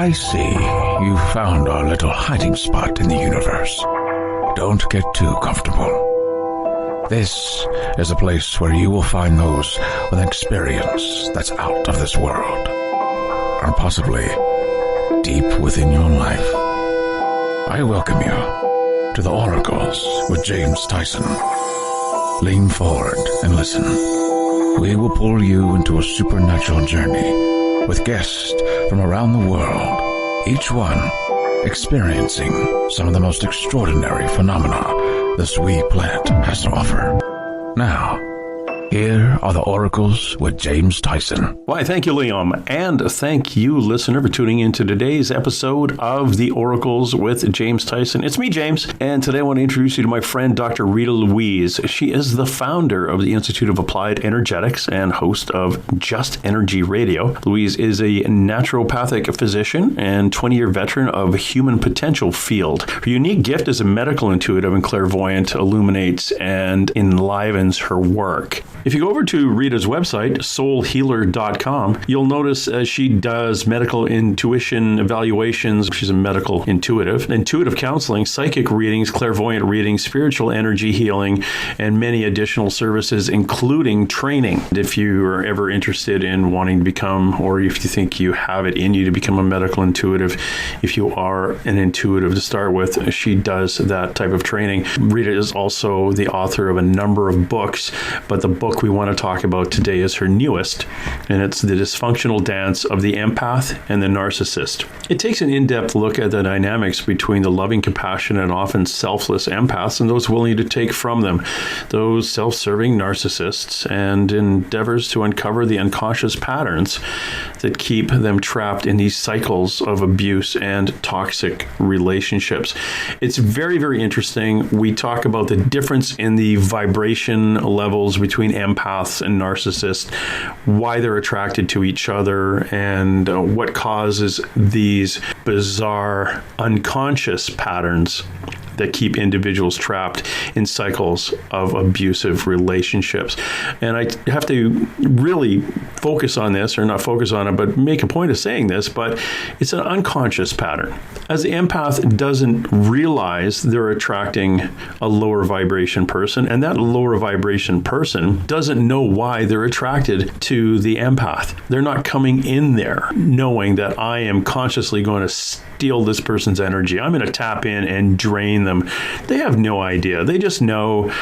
I see you found our little hiding spot in the universe. Don't get too comfortable. This is a place where you will find those with an experience that's out of this world, or possibly deep within your life. I welcome you to the Oracles with James Tyson. Lean forward and listen. We will pull you into a supernatural journey with guests from around the world, each one experiencing some of the most extraordinary phenomena this wee planet has to offer. Now, here are the Oracles with James Tyson. Why, thank you, Liam. And thank you, listener, for tuning in to today's episode of the Oracles with James Tyson. It's me, James. And today I want to introduce you to my friend, Dr. Rita Louise. She is the founder of the Institute of Applied Energetics and host of Just Energy Radio. Louise is a naturopathic physician and 20-year veteran of human potential field. Her unique gift as a medical intuitive and clairvoyant illuminates and enlivens her work. If you go over to Rita's website, soulhealer.com, you'll notice she does medical intuition evaluations. She's a medical intuitive counseling, psychic readings, clairvoyant readings, spiritual energy healing, and many additional services, including training. If you are ever interested in wanting to become, or if you think you have it in you to become a medical intuitive, if you are an intuitive to start with, she does that type of training. Rita is also the author of a number of books, but the book we want to talk about today is her newest, and it's The Dysfunctional Dance of the Empath and the Narcissist. It takes an in-depth look at the dynamics between the loving, compassionate, and often selfless empaths and those willing to take from them, those self-serving narcissists, and endeavors to uncover the unconscious patterns that keep them trapped in these cycles of abuse and toxic relationships. It's very, very interesting. We talk about the difference in the vibration levels between empaths and narcissists, why they're attracted to each other, and what causes these bizarre unconscious patterns that keep individuals trapped in cycles of abusive relationships. And I have to really focus on this, or not focus on it, but make a point of saying this, but it's an unconscious pattern. As the empath doesn't realize they're attracting a lower vibration person, and that lower vibration person doesn't know why they're attracted to the empath. They're not coming in there knowing that I am consciously going to steal this person's energy. I'm going to tap in and drain them. They have no idea. They just know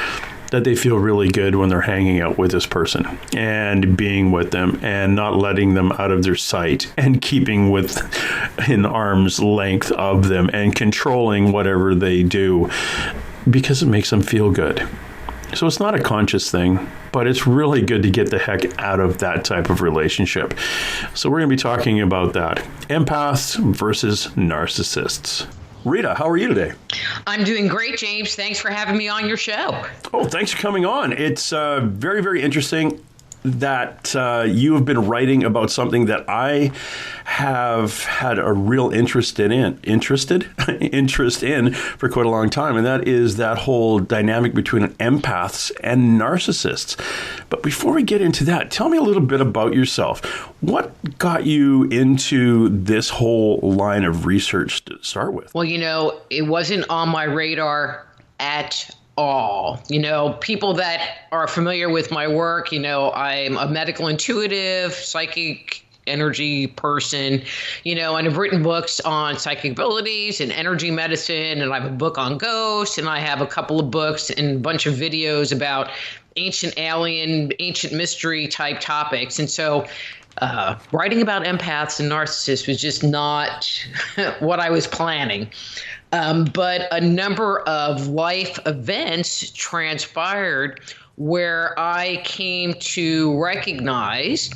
that they feel really good when they're hanging out with this person and being with them and not letting them out of their sight and keeping within arm's length of them and controlling whatever they do because it makes them feel good. So it's not a conscious thing, but it's really good to get the heck out of that type of relationship. So we're going to be talking about that. Empaths versus narcissists. Rita, how are you today? I'm doing great, James. Thanks for having me on your show. Oh, thanks for coming on. It's very, very interesting that you have been writing about something that I have had a real interest in for quite a long time, and that is that whole dynamic between empaths and narcissists. But before we get into that, tell me a little bit about yourself. What got you into this whole line of research to start with? Well, it wasn't on my radar at all. People that are familiar with my work, I'm a medical intuitive, psychic energy person, and I've written books on psychic abilities and energy medicine, and I have a book on ghosts, and I have a couple of books and a bunch of videos about ancient alien, ancient mystery type topics. And so writing about empaths and narcissists was just not what I was planning. But a number of life events transpired where I came to recognize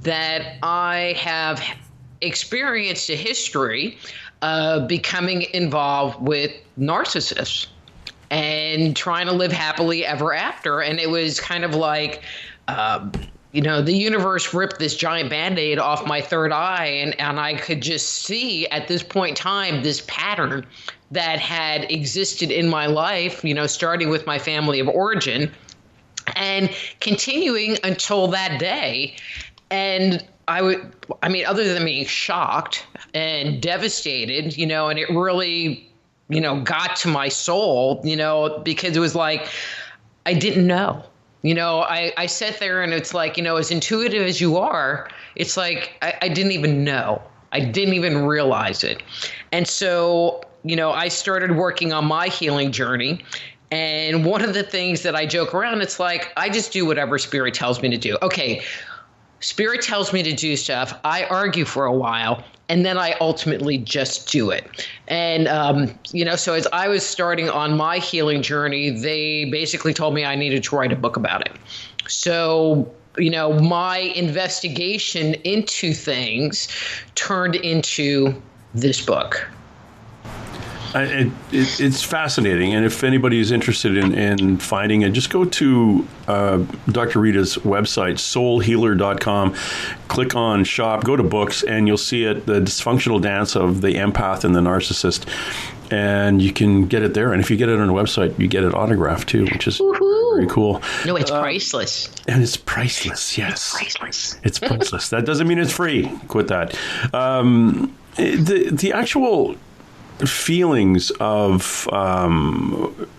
that I have experienced a history of becoming involved with narcissists and trying to live happily ever after. And it was kind of like, the universe ripped this giant Band-Aid off my third eye, and I could just see at this point in time this pattern that had existed in my life, starting with my family of origin and continuing until that day. And other than being shocked and devastated, and it really, got to my soul, because it was like, I didn't know. I sat there and it's like, as intuitive as you are, it's like, I didn't even know. I didn't even realize it. And so, I started working on my healing journey. And one of the things that I joke around, it's like, I just do whatever spirit tells me to do. Okay, spirit tells me to do stuff. I argue for a while, and then I ultimately just do it. And, so as I was starting on my healing journey, they basically told me I needed to write a book about it. So, my investigation into things turned into this book. It's fascinating, and if anybody is interested in finding it, just go to Dr. Rita's website, soulhealer.com, click on shop, go to books, and you'll see it, The Dysfunctional Dance of the Empath and the Narcissist, and you can get it there. And if you get it on the website, you get it autographed too, which is very cool. No, it's priceless. And it's priceless, yes. It's priceless. It's priceless. That doesn't mean it's free. Quit that. The actual feelings of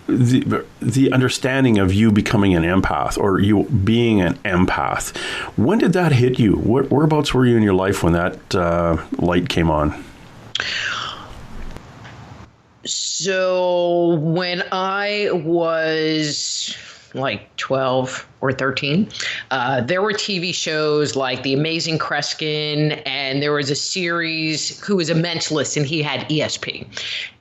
the understanding of you becoming an empath, or you being an empath, when did that hit you? Whereabouts were you in your life when that light came on? So when I was like 12 or 13, there were TV shows like The Amazing Kreskin, and there was a series who was a mentalist and he had ESP.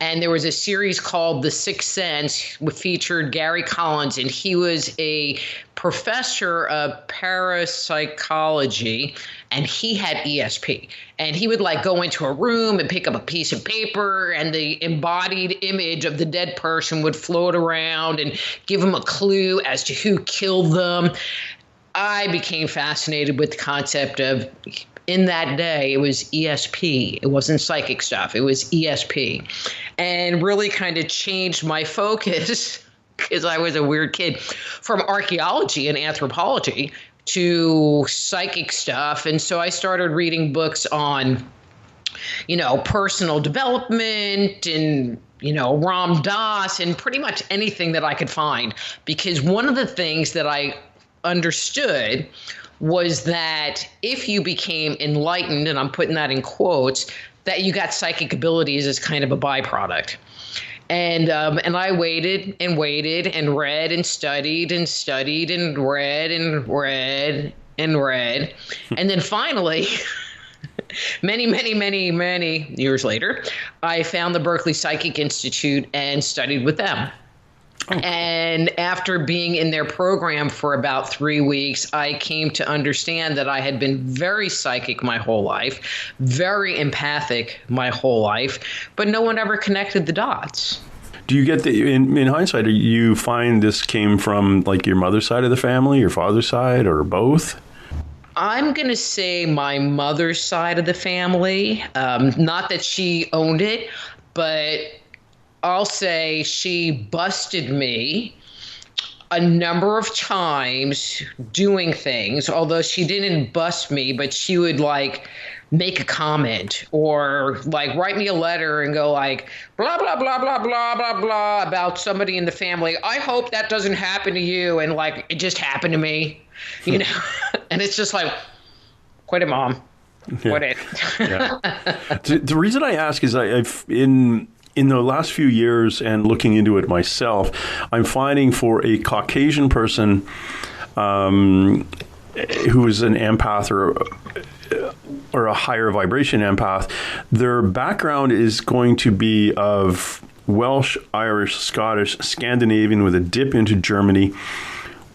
And there was a series called The Sixth Sense, which featured Gary Collins, and he was a professor of parapsychology, and he had ESP. And he would like go into a room and pick up a piece of paper, and the embodied image of the dead person would float around and give him a clue as to who killed them. I became fascinated with the concept of, in that day, it was ESP. It wasn't psychic stuff. It was ESP. And really kind of changed my focus, because I was a weird kid, from archaeology and anthropology to psychic stuff. And so I started reading books on, personal development and, Ram Dass and pretty much anything that I could find. Because one of the things that I understood was that if you became enlightened, and I'm putting that in quotes, that you got psychic abilities as kind of a byproduct. And I waited and waited and read and studied and studied and read and read and read. And then finally, many, many, many, many years later, I found the Berkeley Psychic Institute and studied with them. Oh. And after being in their program for about 3 weeks, I came to understand that I had been very psychic my whole life, very empathic my whole life, but no one ever connected the dots. Do you get in hindsight, you find this came from like your mother's side of the family, your father's side, or both? I'm going to say my mother's side of the family. Not that she owned it, but I'll say she busted me a number of times doing things, although she didn't bust me, but she would like make a comment or like write me a letter and go like blah, blah, blah, blah, blah, blah, blah about somebody in the family. I hope that doesn't happen to you. And like, it just happened to me, and it's just like, quit it, Mom. Quit it. Yeah. The reason I ask is I've in the last few years and looking into it myself, I'm finding for a Caucasian person who is an empath or a higher vibration empath, their background is going to be of Welsh, Irish, Scottish, Scandinavian with a dip into Germany,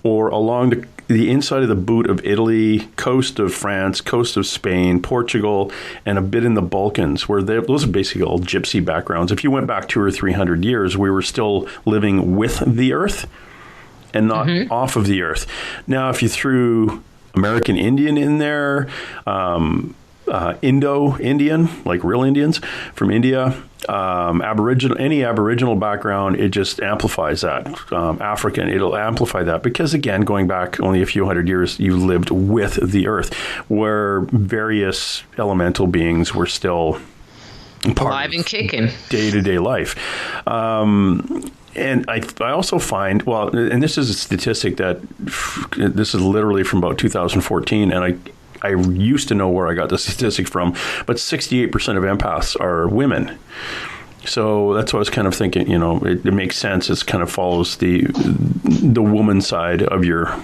or along the inside of the boot of Italy, coast of France, coast of Spain, Portugal, and a bit in the Balkans, where those are basically all gypsy backgrounds. If you went back 200 or 300 years, we were still living with the earth and not off of the earth. Now, if you threw American Indian in there, Indo-Indian, like real Indians from India, Aboriginal, any Aboriginal background, it just amplifies that. African, it'll amplify that because, again, going back only a few hundred years, you lived with the earth, where various elemental beings were still alive and kicking day-to-day life. And I also find, well, and this is a statistic that this is literally from about 2014, and I used to know where I got the statistic from, but 68% of empaths are women. So that's what I was kind of thinking, it makes sense. It kind of follows the woman side of your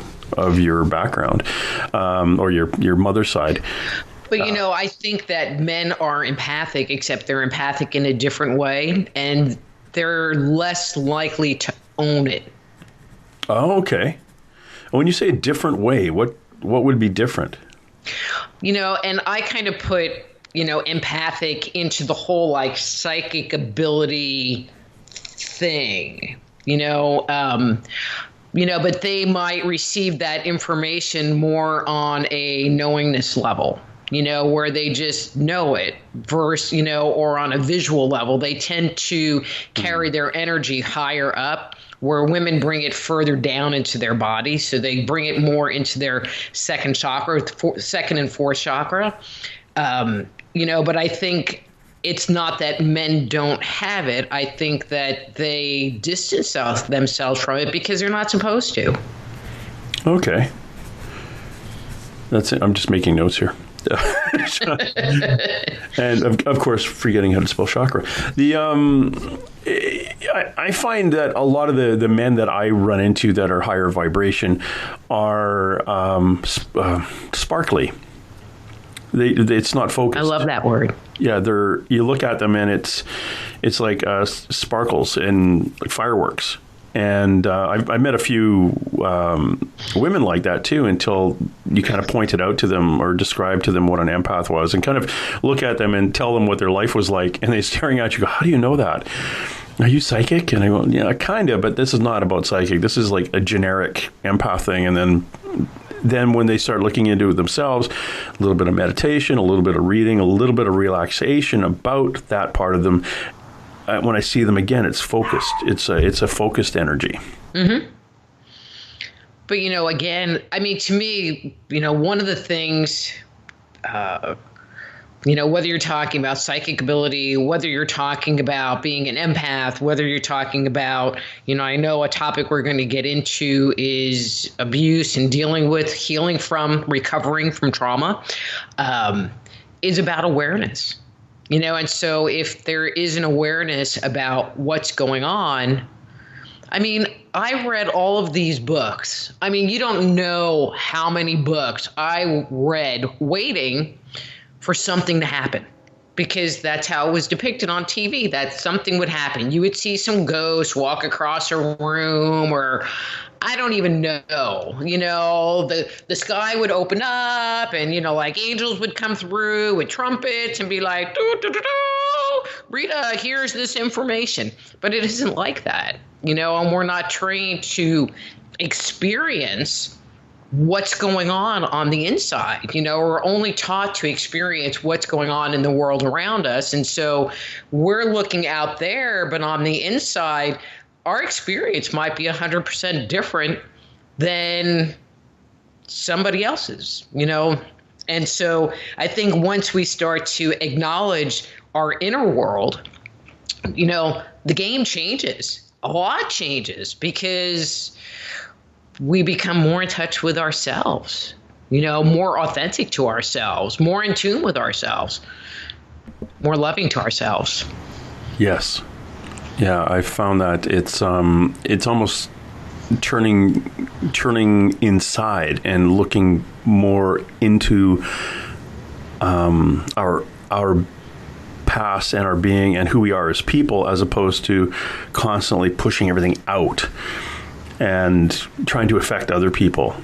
background, or your mother's side. But, I think that men are empathic, except they're empathic in a different way, and they're less likely to own it. Oh, okay. When you say a different way, what would be different? And I kind of put, empathic into the whole like psychic ability thing, but they might receive that information more on a knowingness level, where they just know it versus, or on a visual level. They tend to carry their energy higher up, where women bring it further down into their body. So they bring it more into their second and fourth chakra. But I think it's not that men don't have it. I think that they distance themselves from it because they're not supposed to. Okay. That's it. I'm just making notes here. And of course, forgetting how to spell chakra. I find that a lot of the men that I run into that are higher vibration are sparkly. It's not focused. I love that word. Yeah, you look at them and it's like sparkles and like fireworks. And I met a few women like that too, until you kind of pointed out to them or described to them what an empath was, and kind of look at them and tell them what their life was like, and they're staring at you, go, how do you know that? Are you psychic? And I go, yeah, kind of, but this is not about psychic. This is like a generic empath thing. And then when they start looking into it themselves, a little bit of meditation, a little bit of reading, a little bit of relaxation about that part of them. When I see them again, it's focused. It's a focused energy. Mm-hmm. But, again, I mean, to me, one of the things, whether you're talking about psychic ability, whether you're talking about being an empath, whether you're talking about, I know a topic we're going to get into is abuse and dealing with, healing from, recovering from trauma, is about awareness. And so if there is an awareness about what's going on, I mean, I read all of these books. I mean, you don't know how many books I read waiting for something to happen, because that's how it was depicted on TV, that something would happen. You would see some ghost walk across a room, or I don't even know, the sky would open up and, like angels would come through with trumpets and be like, doo, doo, doo, doo, Rita, here's this information. But it isn't like that, and we're not trained to experience what's going on the inside. We're only taught to experience what's going on in the world around us. And so we're looking out there, but on the inside, our experience might be 100% different than somebody else's, And so I think once we start to acknowledge our inner world, the game changes. A lot changes, because we become more in touch with ourselves, more authentic to ourselves, more in tune with ourselves, more loving to ourselves. Yes. Yeah, I found that it's almost turning inside and looking more into our past and our being and who we are as people, as opposed to constantly pushing everything out and trying to affect other people.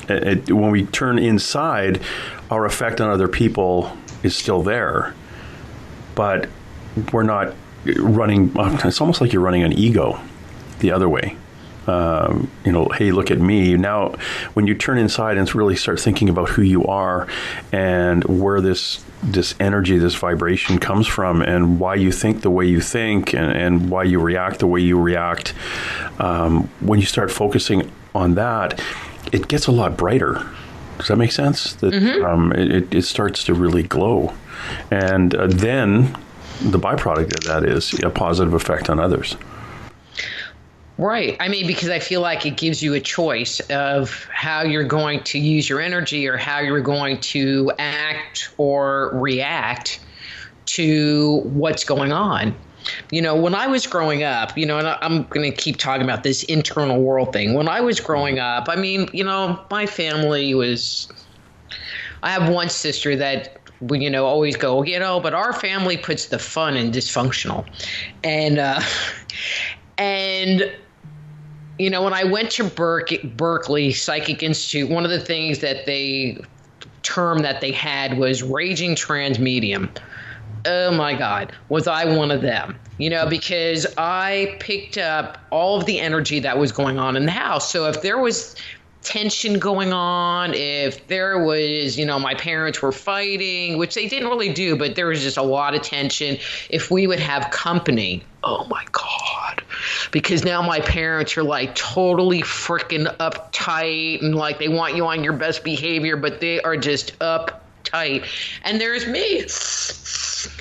When we turn inside, our effect on other people is still there, but we're not running. It's almost like you're running an ego the other way. hey, look at me. Now, when you turn inside and really start thinking about who you are and where this energy, this vibration comes from, and why you think the way you think, and why you react the way you react, when you start focusing on that, it gets a lot brighter. Does that make sense? That it starts to really glow. And then the byproduct of that is a positive effect on others. Right. I mean, because I feel like it gives you a choice of how you're going to use your energy or how you're going to act or react to what's going on. When I was growing up, and I'm going to keep talking about this internal world thing. When I was growing up, I mean, my family was, I have one sister that we, always go, but our family puts the fun in dysfunctional. And when I went to Berkeley Psychic Institute, one of the things that they had was raging trans medium. Oh my God, was I one of them? Because I picked up all of the energy that was going on in the house. So if there was tension going on, if there was, my parents were fighting, which they didn't really do, but there was just a lot of tension. If we would have company, oh my God, because now my parents are like totally freaking uptight and like they want you on your best behavior, but they are just uptight. And there's me.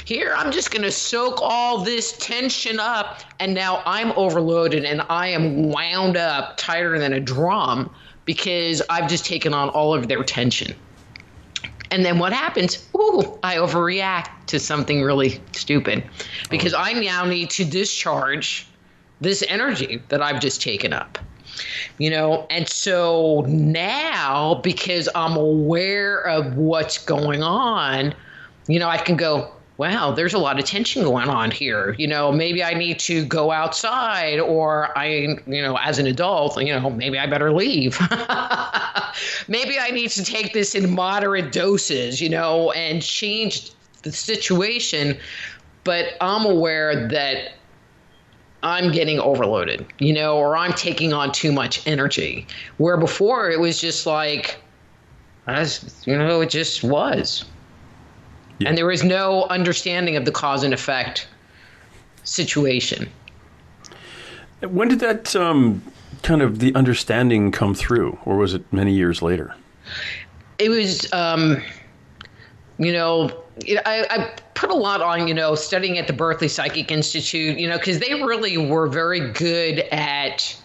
Here, I'm just going to soak all this tension up, and now I'm overloaded and I am wound up tighter than a drum because I've just taken on all of their tension. And then what happens? I overreact to something really stupid because I now need to discharge this energy that I've just taken up. And so now, because I'm aware of what's going on, I can go, wow, there's a lot of tension going on here. Maybe I need to go outside, or as an adult, maybe I better leave. Maybe I need to take this in moderate doses, and change the situation. But I'm aware that I'm getting overloaded, or I'm taking on too much energy. Where before it was just like, it just was. Yeah. And there was no understanding of the cause and effect situation. When did that kind of the understanding come through, or was it many years later? It was, I put a lot on, studying at the Berkeley Psychic Institute, because they really were very good at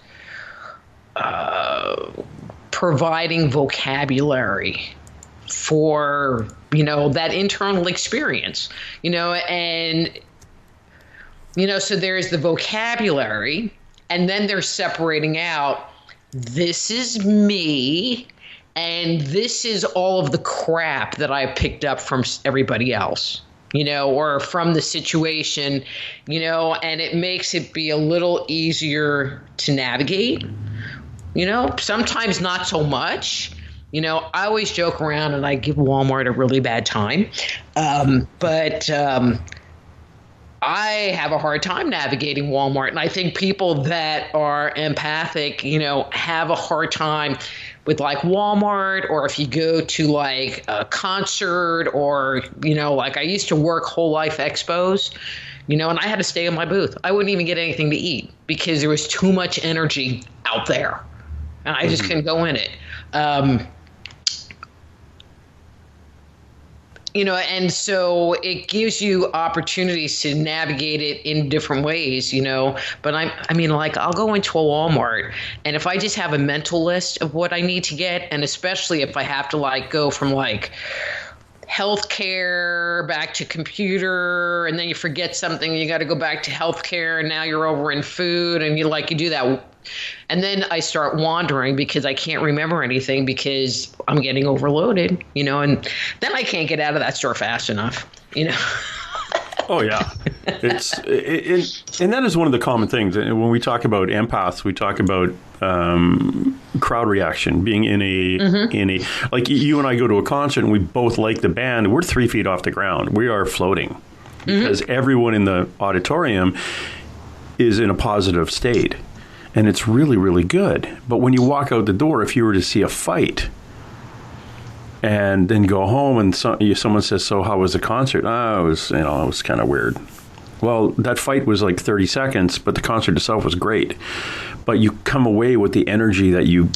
providing vocabulary for, that internal experience, and, so there's the vocabulary, and then they're separating out, this is me, and this is all of the crap that I picked up from everybody else, or from the situation, and it makes it be a little easier to navigate, sometimes not so much. I always joke around and I give Walmart a really bad time. But I have a hard time navigating Walmart. And I think people that are empathic, have a hard time with like Walmart, or if you go to like a concert, or, like I used to work whole life expos, and I had to stay in my booth. I wouldn't even get anything to eat because there was too much energy out there. And I just couldn't go in it. And so it gives you opportunities to navigate it in different ways, but I'll go into a Walmart, and if I just have a mental list of what I need to get, and especially if I have to go from healthcare back to computer, and then you forget something, you got to go back to healthcare, and now you're over in food, and you do that. And then I start wandering because I can't remember anything because I'm getting overloaded, and then I can't get out of that store fast enough, Oh, yeah. And that is one of the common things. When we talk about empaths, we talk about crowd reaction, being in a like you and I go to a concert and we both like the band. We're 3 feet off the ground. We are floating because everyone in the auditorium is in a positive state. and it's really, really good. But when you walk out the door, if you were to see a fight and then go home and someone says, so how was the concert? Oh, it was kind of weird. Well, that fight was like 30 seconds, but the concert itself was great. But you come away with the energy that you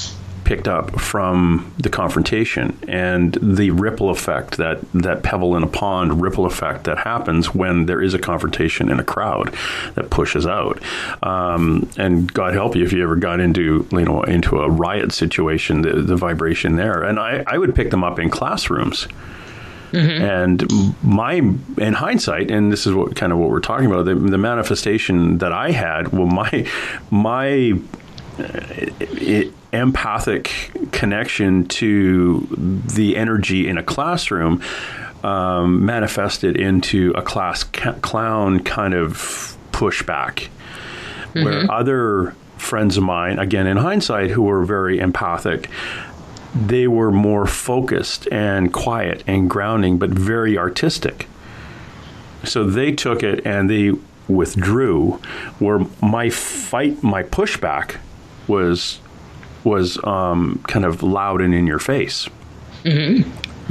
picked up from the confrontation and the ripple effect, that pebble in a pond ripple effect that happens when there is a confrontation in a crowd that pushes out. And God help you if you ever got into a riot situation, the vibration there. And I would pick them up in classrooms. And in hindsight, and this is what we're talking about, the manifestation that I had, well, my empathic connection to the energy in a classroom manifested into a class clown kind of pushback, where other friends of mine, again in hindsight, who were very empathic, they were more focused and quiet and grounding, but very artistic. So they took it and they withdrew, where my pushback was kind of loud and in your face.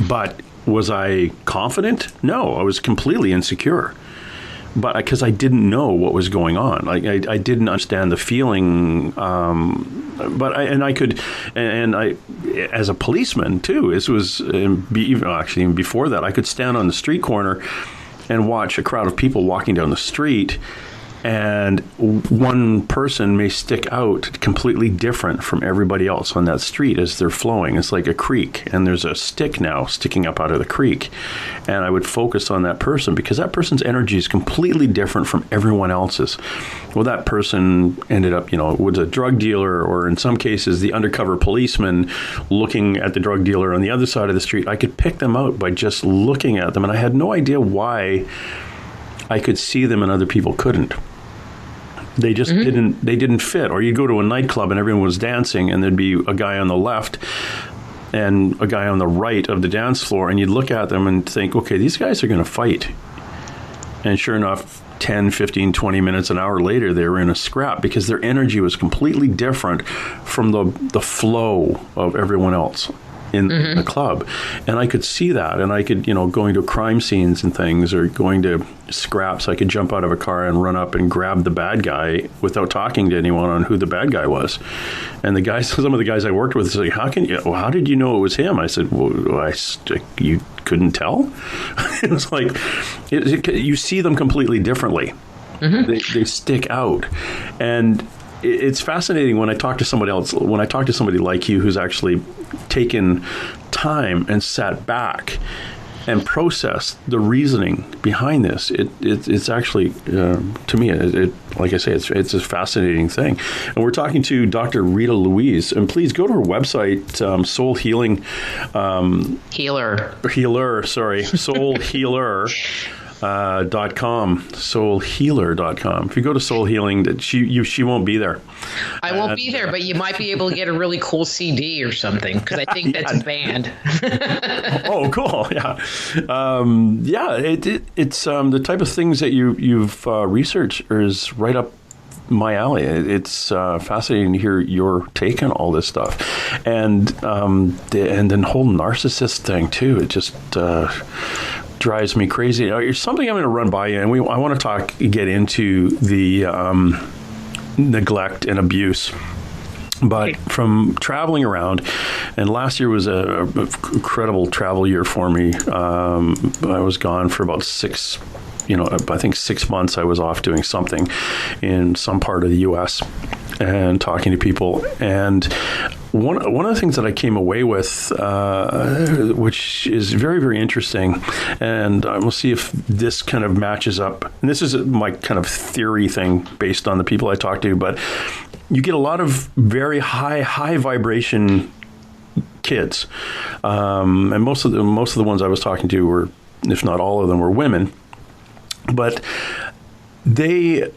But was I confident? No, I was completely insecure. But because I didn't know what was going on, I didn't understand the feeling. But I could, as a policeman too. This was even before that. I could stand on the street corner and watch a crowd of people walking down the street, and one person may stick out completely different from everybody else on that street as they're flowing. It's like a creek, and there's a stick now sticking up out of the creek. And I would focus on that person because that person's energy is completely different from everyone else's. Well, that person ended up, was a drug dealer, or in some cases, the undercover policeman looking at the drug dealer on the other side of the street. I could pick them out by just looking at them, and I had no idea why I could see them and other people couldn't. They just didn't fit. Or you go to a nightclub and everyone was dancing, and there'd be a guy on the left and a guy on the right of the dance floor, and you'd look at them and think, okay, these guys are going to fight. And sure enough, 10, 15, 20 minutes, an hour later, they were in a scrap because their energy was completely different from the flow of everyone else in the club. And I could see that, and I could, going to crime scenes and things, or going to scraps, I could jump out of a car and run up and grab the bad guy without talking to anyone on who the bad guy was. And some of the guys I worked with said, how did you know it was him? I said, well, you couldn't tell? It was like, you see them completely differently. They stick out. And it's fascinating when I talk to somebody else, when I talk to somebody like you who's actually taken time and sat back and processed the reasoning behind this. It's actually, to me, like I say, it's a fascinating thing. And we're talking to Dr. Rita Louise. And please go to her website, Soul Healing. Soul Healer. .com, soulhealer.com. If you go to Soul Healing, she won't be there. I won't be there, but you might be able to get a really cool CD or something, because I think that's a band. Oh, cool! Yeah, it's the type of things that you've researched is right up my alley. It's fascinating to hear your take on all this stuff, and the whole narcissist thing too. It just drives me crazy. It's something I'm going to run by you, and I want to get into the neglect and abuse. But from traveling around, and last year was a incredible travel year for me. I was gone for about I think 6 months. I was off doing something in some part of the U.S. and talking to people. And one of the things that I came away with, which is very, very interesting, and we'll see if this kind of matches up. And this is my kind of theory thing based on the people I talk to, but you get a lot of very high vibration kids, and most of the ones I was talking to were, if not all of them, were women. But they,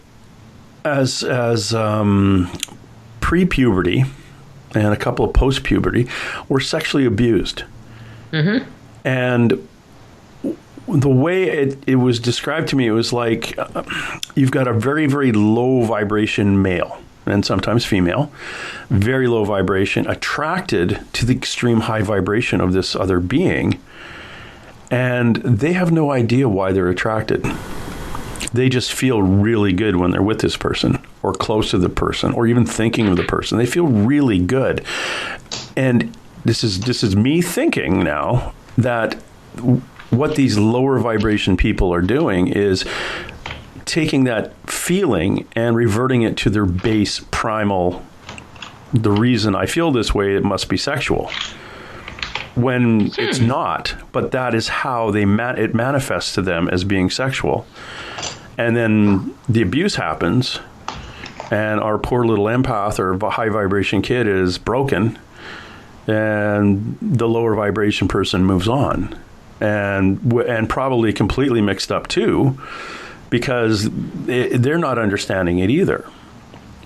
as pre-puberty and a couple of post-puberty, were sexually abused. And the way it was described to me, it was like you've got a very, very low vibration male. and sometimes female, very low vibration, attracted to the extreme high vibration of this other being. And they have no idea why they're attracted. They just feel really good when they're with this person or close to the person or even thinking of the person. They feel really good. And this is me thinking now that what these lower vibration people are doing is taking that feeling and reverting it to their base primal, the reason I feel this way, it must be sexual. When it's not, but that is how it manifests to them as being sexual. And then the abuse happens, and our poor little empath or high vibration kid is broken, and the lower vibration person moves on, and probably completely mixed up too, because they're not understanding it either.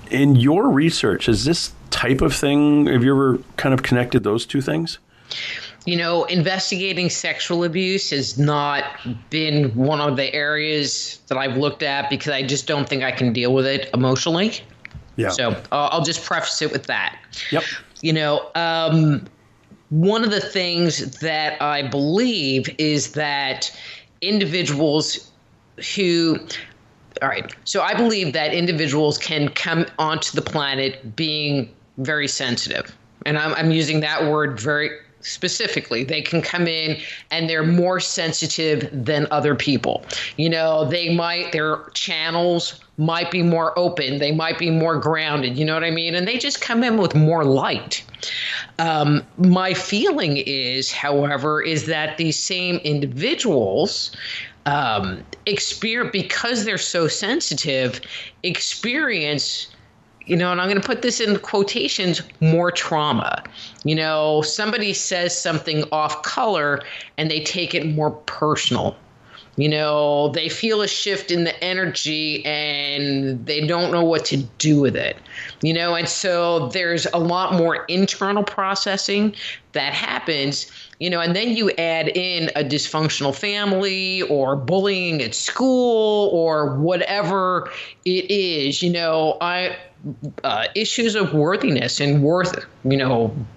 In your research, is this type of thing, have you ever kind of connected those two things? Investigating sexual abuse has not been one of the areas that I've looked at because I just don't think I can deal with it emotionally. Yeah. So I'll just preface it with that. Yep. One of the things that I believe is that individuals so I believe that individuals can come onto the planet being very sensitive. And I'm using that word very specifically. They can come in and they're more sensitive than other people. Their channels might be more open. They might be more grounded. You know what I mean? And they just come in with more light. My feeling is, however, is that these same individuals because they're so sensitive, experience, and I'm going to put this in quotations, more trauma. Somebody says something off color and they take it more personal. They feel a shift in the energy and they don't know what to do with it. And so there's a lot more internal processing that happens, and then you add in a dysfunctional family or bullying at school or whatever it is, issues of worthiness and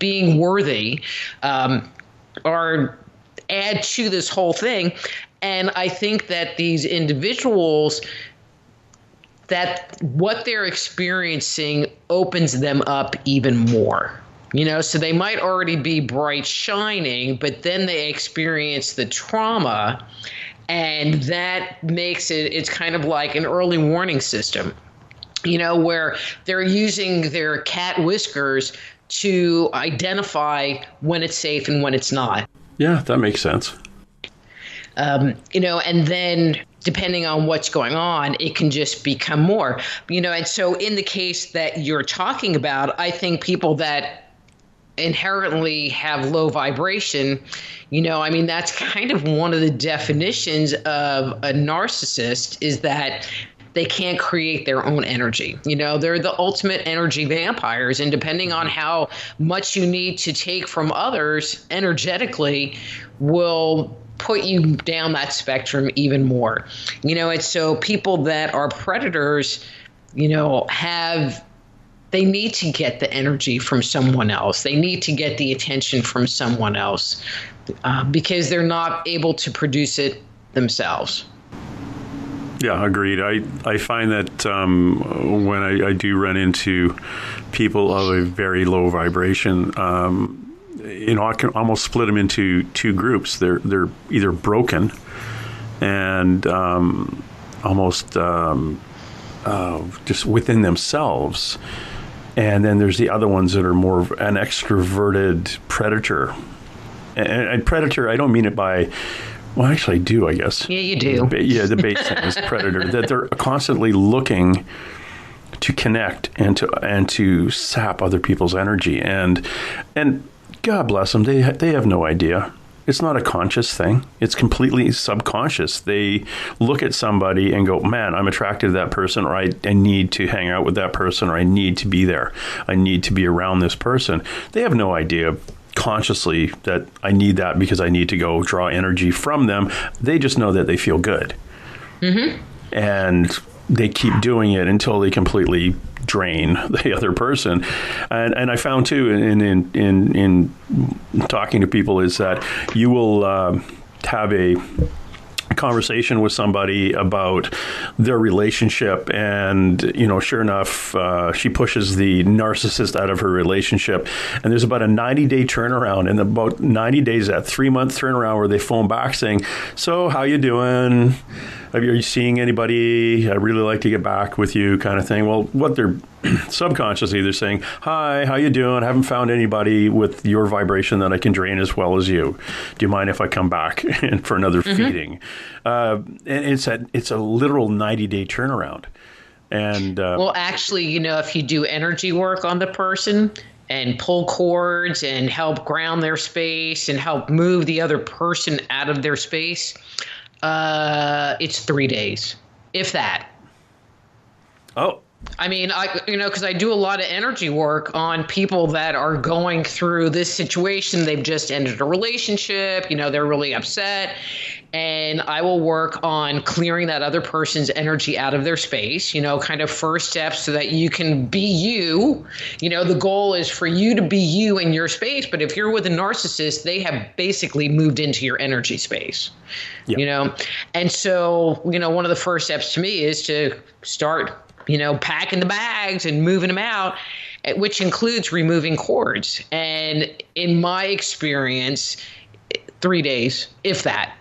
being worthy are add to this whole thing. And I think that these individuals, that what they're experiencing opens them up even more. So they might already be bright shining, but then they experience the trauma, and that makes it's kind of like an early warning system, where they're using their cat whiskers to identify when it's safe and when it's not. Yeah, that makes sense. And then depending on what's going on, it can just become more, and so in the case that you're talking about, I think people that inherently have low vibration, that's kind of one of the definitions of a narcissist, is that they can't create their own energy. They're the ultimate energy vampires, and depending on how much you need to take from others energetically will put you down that spectrum even more. And so people that are predators, they need to get the energy from someone else. They need to get the attention from someone else because they're not able to produce it themselves. Yeah, agreed. I find that when I do run into people of a very low vibration, I can almost split them into two groups. They're either broken and almost just within themselves. And then there's the other ones that are more of an extroverted predator. And predator, I don't mean it by, well, actually I do, I guess. Yeah, you do. The base thing is predator, that they're constantly looking to connect and to sap other people's energy. And God bless them, they have no idea. It's not a conscious thing. It's completely subconscious. They look at somebody and go, man, I'm attracted to that person, or I need to hang out with that person, or I need to be there. I need to be around this person. They have no idea consciously that I need that because I need to go draw energy from them. They just know that they feel good. Mm-hmm. And they keep doing it until they completely drain the other person. And I found too in talking to people is that you will have a conversation with somebody about their relationship, and sure enough, she pushes the narcissist out of her relationship, and there's about a 90-day turnaround, and about 90 days, that 3-month turnaround where they phone back saying, so how you doing? Are you seeing anybody? I'd really like to get back with you, kind of thing. Well, what they're subconsciously, they're saying, hi, how you doing? I haven't found anybody with your vibration that I can drain as well as you. Do you mind if I come back for another feeding? And it's a literal 90-day turnaround. And well, actually, if you do energy work on the person and pull cords and help ground their space and help move the other person out of their space, it's 3 days, if that. Oh. I mean, because I do a lot of energy work on people that are going through this situation. They've just ended a relationship, they're really upset. And I will work on clearing that other person's energy out of their space, kind of first steps so that you can be you. The goal is for you to be you in your space. But if you're with a narcissist, they have basically moved into your energy space, And so, one of the first steps to me is to start packing the bags and moving them out, which includes removing cords. And in my experience, 3 days, if that.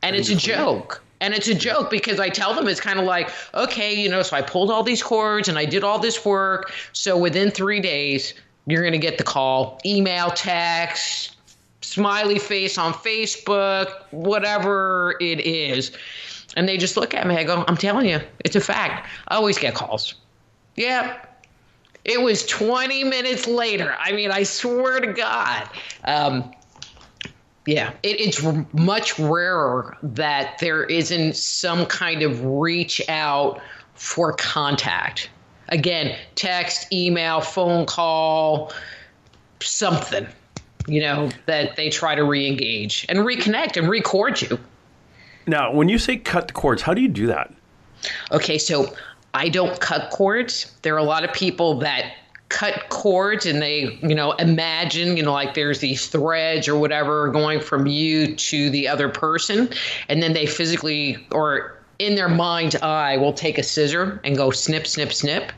And it's a joke. And it's a joke because I tell them it's kind of like, okay, so I pulled all these cords and I did all this work. So within 3 days, you're going to get the call, email, text, smiley face on Facebook, whatever it is. And they just look at me. I go, I'm telling you, it's a fact. I always get calls. Yeah. It was 20 minutes later. I mean, I swear to God. It's much rarer that there isn't some kind of reach out for contact. Again, text, email, phone call, something, that they try to re-engage and reconnect and record you. Now, when you say cut the cords, how do you do that? Okay, so I don't cut cords. There are a lot of people that cut cords and they, imagine, like there's these threads or whatever going from you to the other person. And then they physically or in their mind's eye will take a scissor and go snip, snip, snip.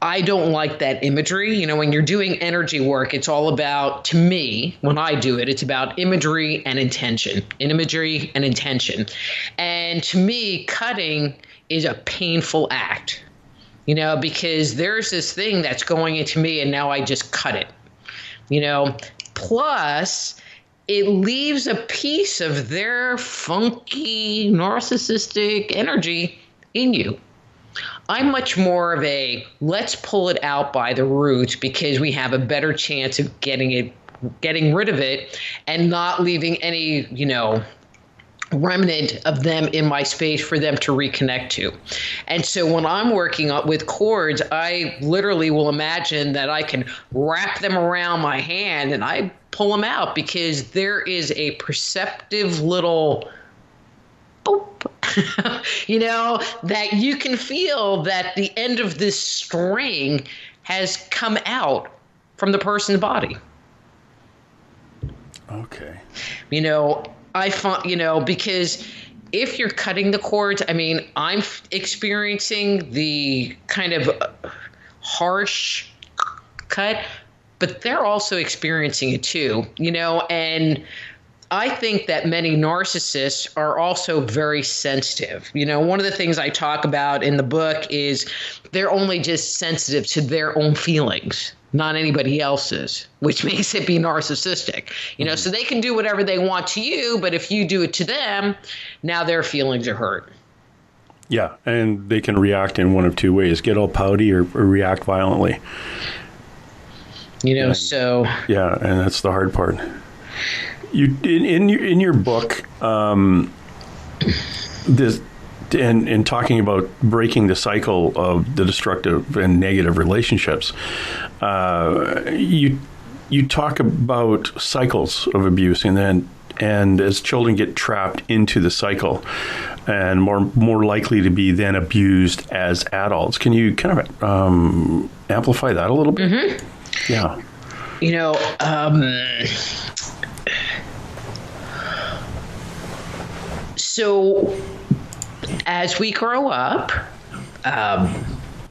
I don't like that imagery. When you're doing energy work, it's all about, to me, when I do it, it's about imagery and intention. Imagery and intention. And to me, cutting is a painful act, because there's this thing that's going into me and now I just cut it, Plus, it leaves a piece of their funky, narcissistic energy in you. I'm much more of a let's pull it out by the roots because we have a better chance of getting rid of it and not leaving any, remnant of them in my space for them to reconnect to. And so when I'm working with cords, I literally will imagine that I can wrap them around my hand and I pull them out because there is a perceptive little boop, that you can feel that the end of this string has come out from the person's body. Okay. I find, because if you're cutting the cords, I mean, I'm experiencing the kind of harsh cut, but they're also experiencing it too, and I think that many narcissists are also very sensitive. One of the things I talk about in the book is they're only just sensitive to their own feelings, not anybody else's, which makes it be narcissistic. So they can do whatever they want to you, but if you do it to them, now their feelings are hurt. Yeah, and they can react in one of two ways, get all pouty or react violently. So... Yeah, and that's the hard part. You in your book, this and talking about breaking the cycle of the destructive and negative relationships, you talk about cycles of abuse, and then and as children get trapped into the cycle and more likely to be then abused as adults. Can you kind of amplify that a little bit? Mm-hmm. Yeah. So as we grow up,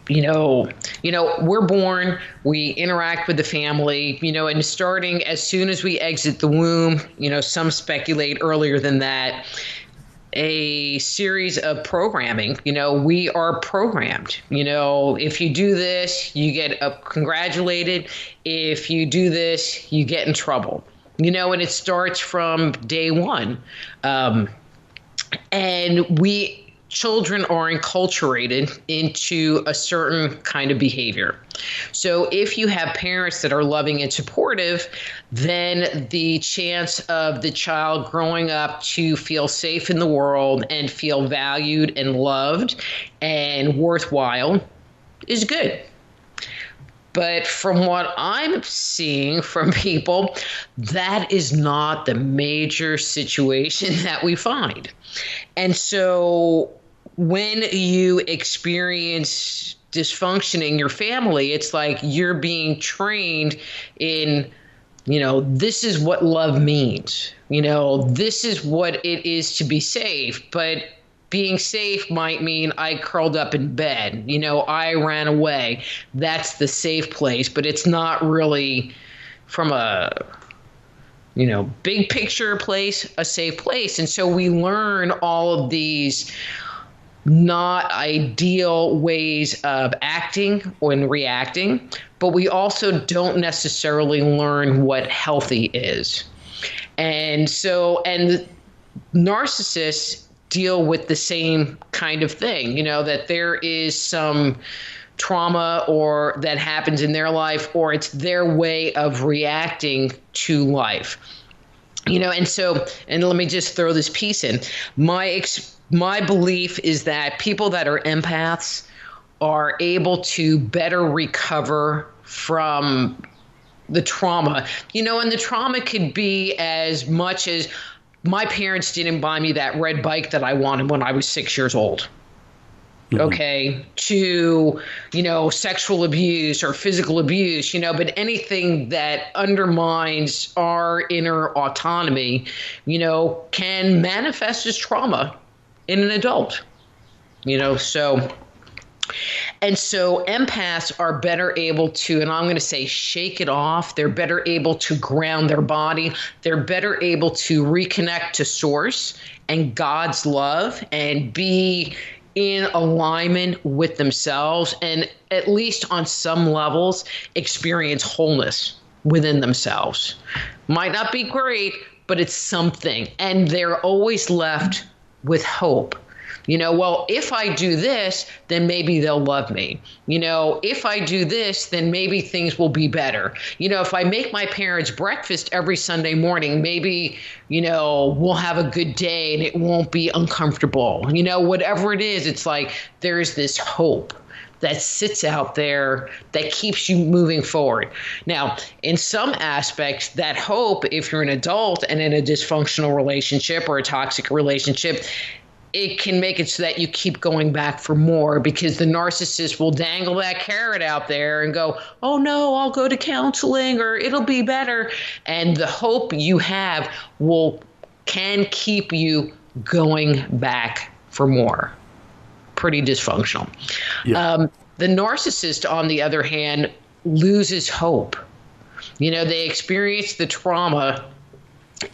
we're born, we interact with the family, and starting as soon as we exit the womb, some speculate earlier than that, a series of programming. We are programmed. If you do this, you get congratulated. If you do this, you get in trouble. And it starts from day one. And children are enculturated into a certain kind of behavior. So if you have parents that are loving and supportive, then the chance of the child growing up to feel safe in the world and feel valued and loved and worthwhile is good. But from what I'm seeing from people, that is not the major situation that we find. And so when you experience dysfunction in your family, it's like you're being trained in, this is what love means. This is what it is to be safe. But being safe might mean I curled up in bed. I ran away. That's the safe place. But it's not really from a big picture place, a safe place. And so we learn all of these not ideal ways of acting or reacting, but we also don't necessarily learn what healthy is. And narcissists deal with the same kind of thing, that there is some trauma or that happens in their life, or it's their way of reacting to life. And let me just throw this piece in. My belief is that people that are empaths are able to better recover from the trauma, and the trauma could be as much as my parents didn't buy me that red bike that I wanted when I was 6 years old. Okay, to, sexual abuse or physical abuse, but anything that undermines our inner autonomy, can manifest as trauma in an adult, so empaths are better able to, and I'm going to say shake it off. They're better able to ground their body. They're better able to reconnect to source and God's love and be in alignment with themselves, and at least on some levels experience wholeness within themselves. Might not be great, but it's something. And they're always left with hope. Well, if I do this, then maybe they'll love me. If I do this, then maybe things will be better. If I make my parents breakfast every Sunday morning, maybe, we'll have a good day and it won't be uncomfortable. Whatever it is, it's like there's this hope that sits out there that keeps you moving forward. Now, in some aspects, that hope, if you're an adult and in a dysfunctional relationship or a toxic relationship, it can make it so that you keep going back for more, because the narcissist will dangle that carrot out there and go, oh no, I'll go to counseling or it'll be better. And the hope you have can keep you going back for more. Pretty dysfunctional. Yeah. The narcissist, on the other hand, loses hope. They experience the trauma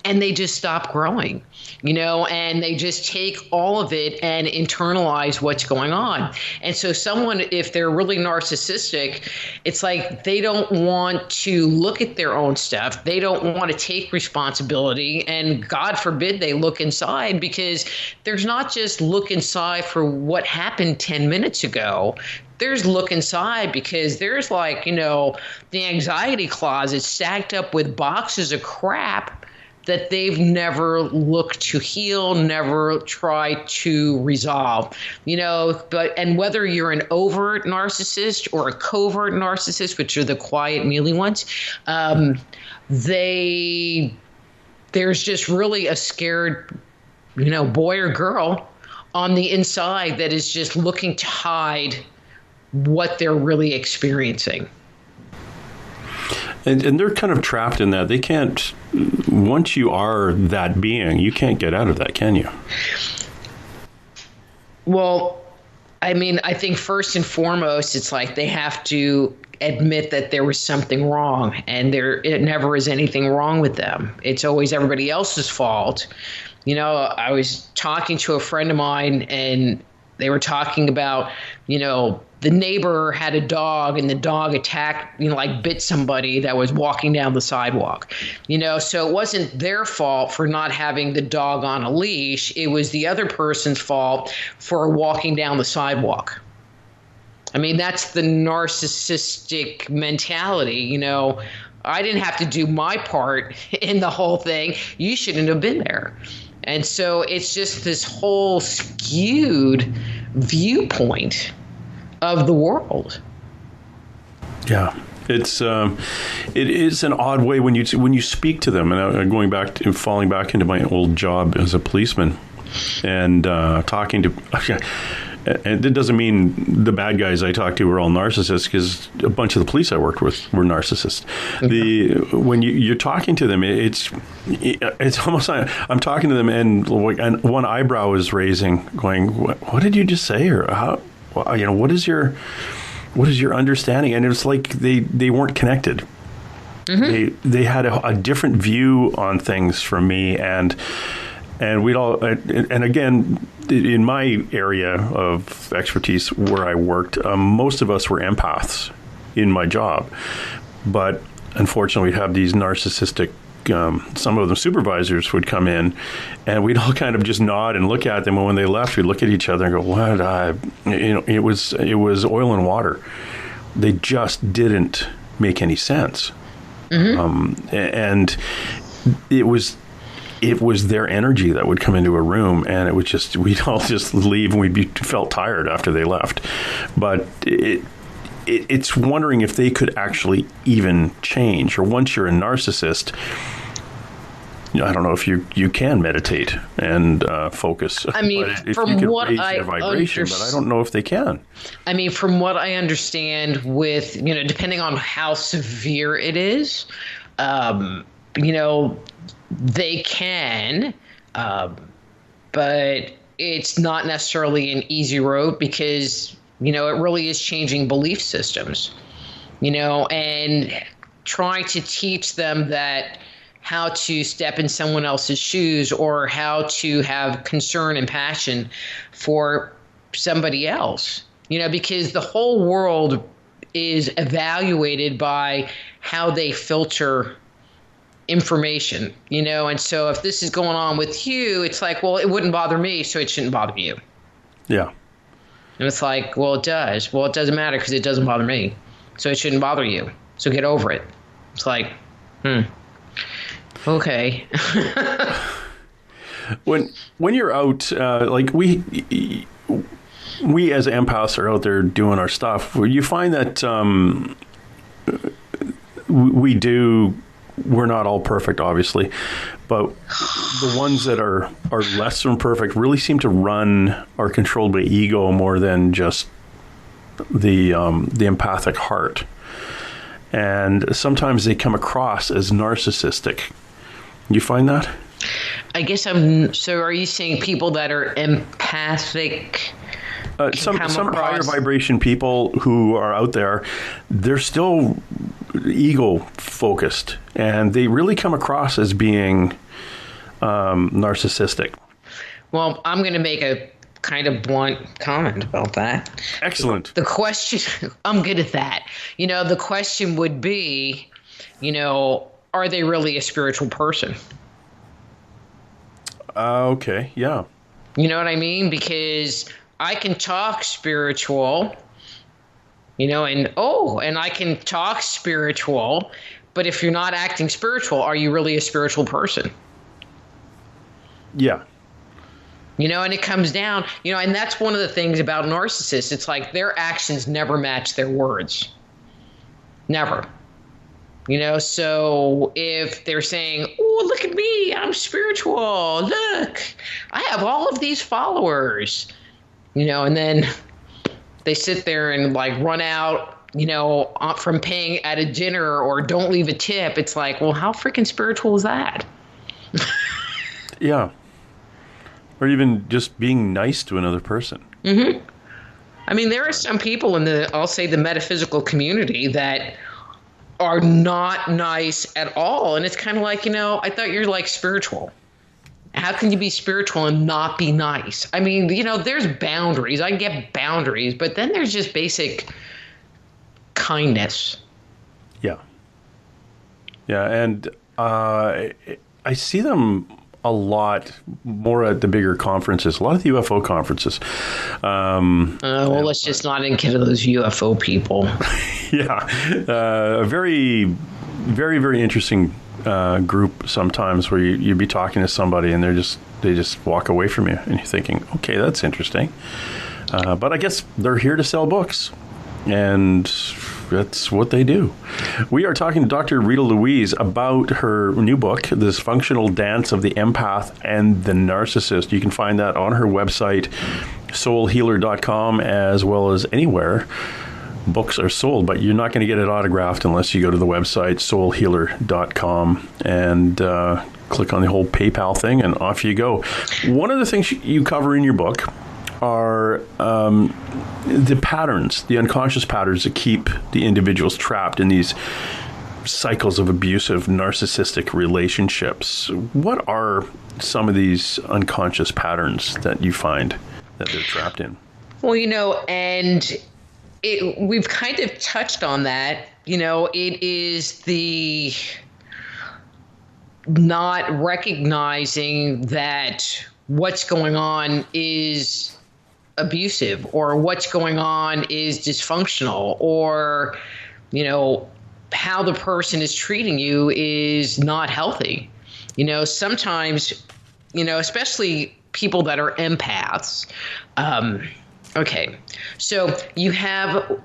and they just stop growing, and they just take all of it and internalize what's going on. And so someone, if they're really narcissistic, it's like they don't want to look at their own stuff. They don't want to take responsibility. And God forbid they look inside, because there's not just look inside for what happened 10 minutes ago. There's look inside because there's the anxiety closet stacked up with boxes of crap that they've never looked to heal, never tried to resolve, and whether you're an overt narcissist or a covert narcissist, which are the quiet, mealy ones, they there's just really a scared, boy or girl on the inside that is just looking to hide what they're really experiencing. And they're kind of trapped in that. They can't, once you are that being, you can't get out of that, can you? Well, I mean, I think first and foremost, it's like they have to admit that there was something wrong, and it never is anything wrong with them. It's always everybody else's fault. I was talking to a friend of mine, and they were talking about, the neighbor had a dog, and the dog attacked, bit somebody that was walking down the sidewalk. So it wasn't their fault for not having the dog on a leash. It was the other person's fault for walking down the sidewalk. I mean, that's the narcissistic mentality. I didn't have to do my part in the whole thing. You shouldn't have been there. And so it's just this whole skewed viewpoint of the world. Yeah, it is an odd way when you speak to them. And going back to falling back into my old job as a policeman and talking to. And it doesn't mean the bad guys I talked to were all narcissists, because a bunch of the police I worked with were narcissists. When you're talking to them, it's almost like I'm talking to them, and one eyebrow is raising, going, "What did you just say?" Or how? What is your understanding? And it's like they weren't connected. Mm-hmm. They had a different view on things from me, and we'd all, and again, in my area of expertise where I worked, most of us were empaths in my job. But unfortunately, we'd have these narcissistic, some of them supervisors would come in, and we'd all kind of just nod and look at them. And when they left, we'd look at each other and go, "What?" It was oil and water. They just didn't make any sense. Mm-hmm. And it was their energy that would come into a room, and it would just, we'd all just leave, and felt tired after they left. But it's wondering if they could actually even change. Or once you're a narcissist, I don't know if you can meditate and focus. I mean, from what I understand, but I don't know if they can. I mean, from what I understand, with depending on how severe it is, they can, but it's not necessarily an easy road, because, it really is changing belief systems, and trying to teach them that how to step in someone else's shoes, or how to have concern and passion for somebody else, because the whole world is evaluated by how they filter information, and so if this is going on with you, it's like, well, it wouldn't bother me, so it shouldn't bother you. Yeah. And it's like, well, it does. Well, it doesn't matter, because it doesn't bother me, so it shouldn't bother you. So get over it. It's like, okay. When you're out, like we as empaths are out there doing our stuff, you find that we're not all perfect, obviously, but the ones that are less than perfect really seem to run or controlled by ego more than just the empathic heart. And sometimes they come across as narcissistic. You find that? I guess so are you saying people that are empathic? Some higher vibration people who are out there, they're still ego focused, and they really come across as being narcissistic. Well, I'm going to make a kind of blunt comment about that. Excellent. The question, I'm good at that. The question would be, are they really a spiritual person? Okay, yeah. You know what I mean? Because I can talk spiritual, and I can talk spiritual, but if you're not acting spiritual, are you really a spiritual person? Yeah. And it comes down, and that's one of the things about narcissists. It's like their actions never match their words. Never. So if they're saying, oh, look at me, I'm spiritual. Look, I have all of these followers, and then they sit there and like run out, from paying at a dinner or don't leave a tip. It's like, well, how freaking spiritual is that? Yeah. Or even just being nice to another person. Mm-hmm. I mean, there are some people in I'll say the metaphysical community that are not nice at all. And it's kind of like, I thought you're like spiritual. How can you be spiritual and not be nice? I mean, there's boundaries. I get boundaries, but then there's just basic kindness. Yeah. Yeah. And I see them a lot more at the bigger conferences, a lot of the UFO conferences. Well, let's just not get into those UFO people. Yeah. A very, very, very interesting group sometimes where you'd be talking to somebody and they just walk away from you and you're thinking, okay, that's interesting. But I guess they're here to sell books. And that's what they do. We are talking to Dr. Rita Louise about her new book, The Dysfunctional Dance of the Empath and the Narcissist. You can find that on her website, soulhealer.com, as well as anywhere books are sold. But you're not going to get it autographed unless you go to the website, soulhealer.com, and click on the whole PayPal thing, and off you go. One of the things you cover in your book are the patterns, the unconscious patterns that keep the individuals trapped in these cycles of abusive, narcissistic relationships. What are some of these unconscious patterns that you find that they're trapped in? Well, and we've kind of touched on that. It is the not recognizing that what's going on is abusive, or what's going on is dysfunctional, or how the person is treating you is not healthy. Sometimes, especially people that are empaths. Okay, so you have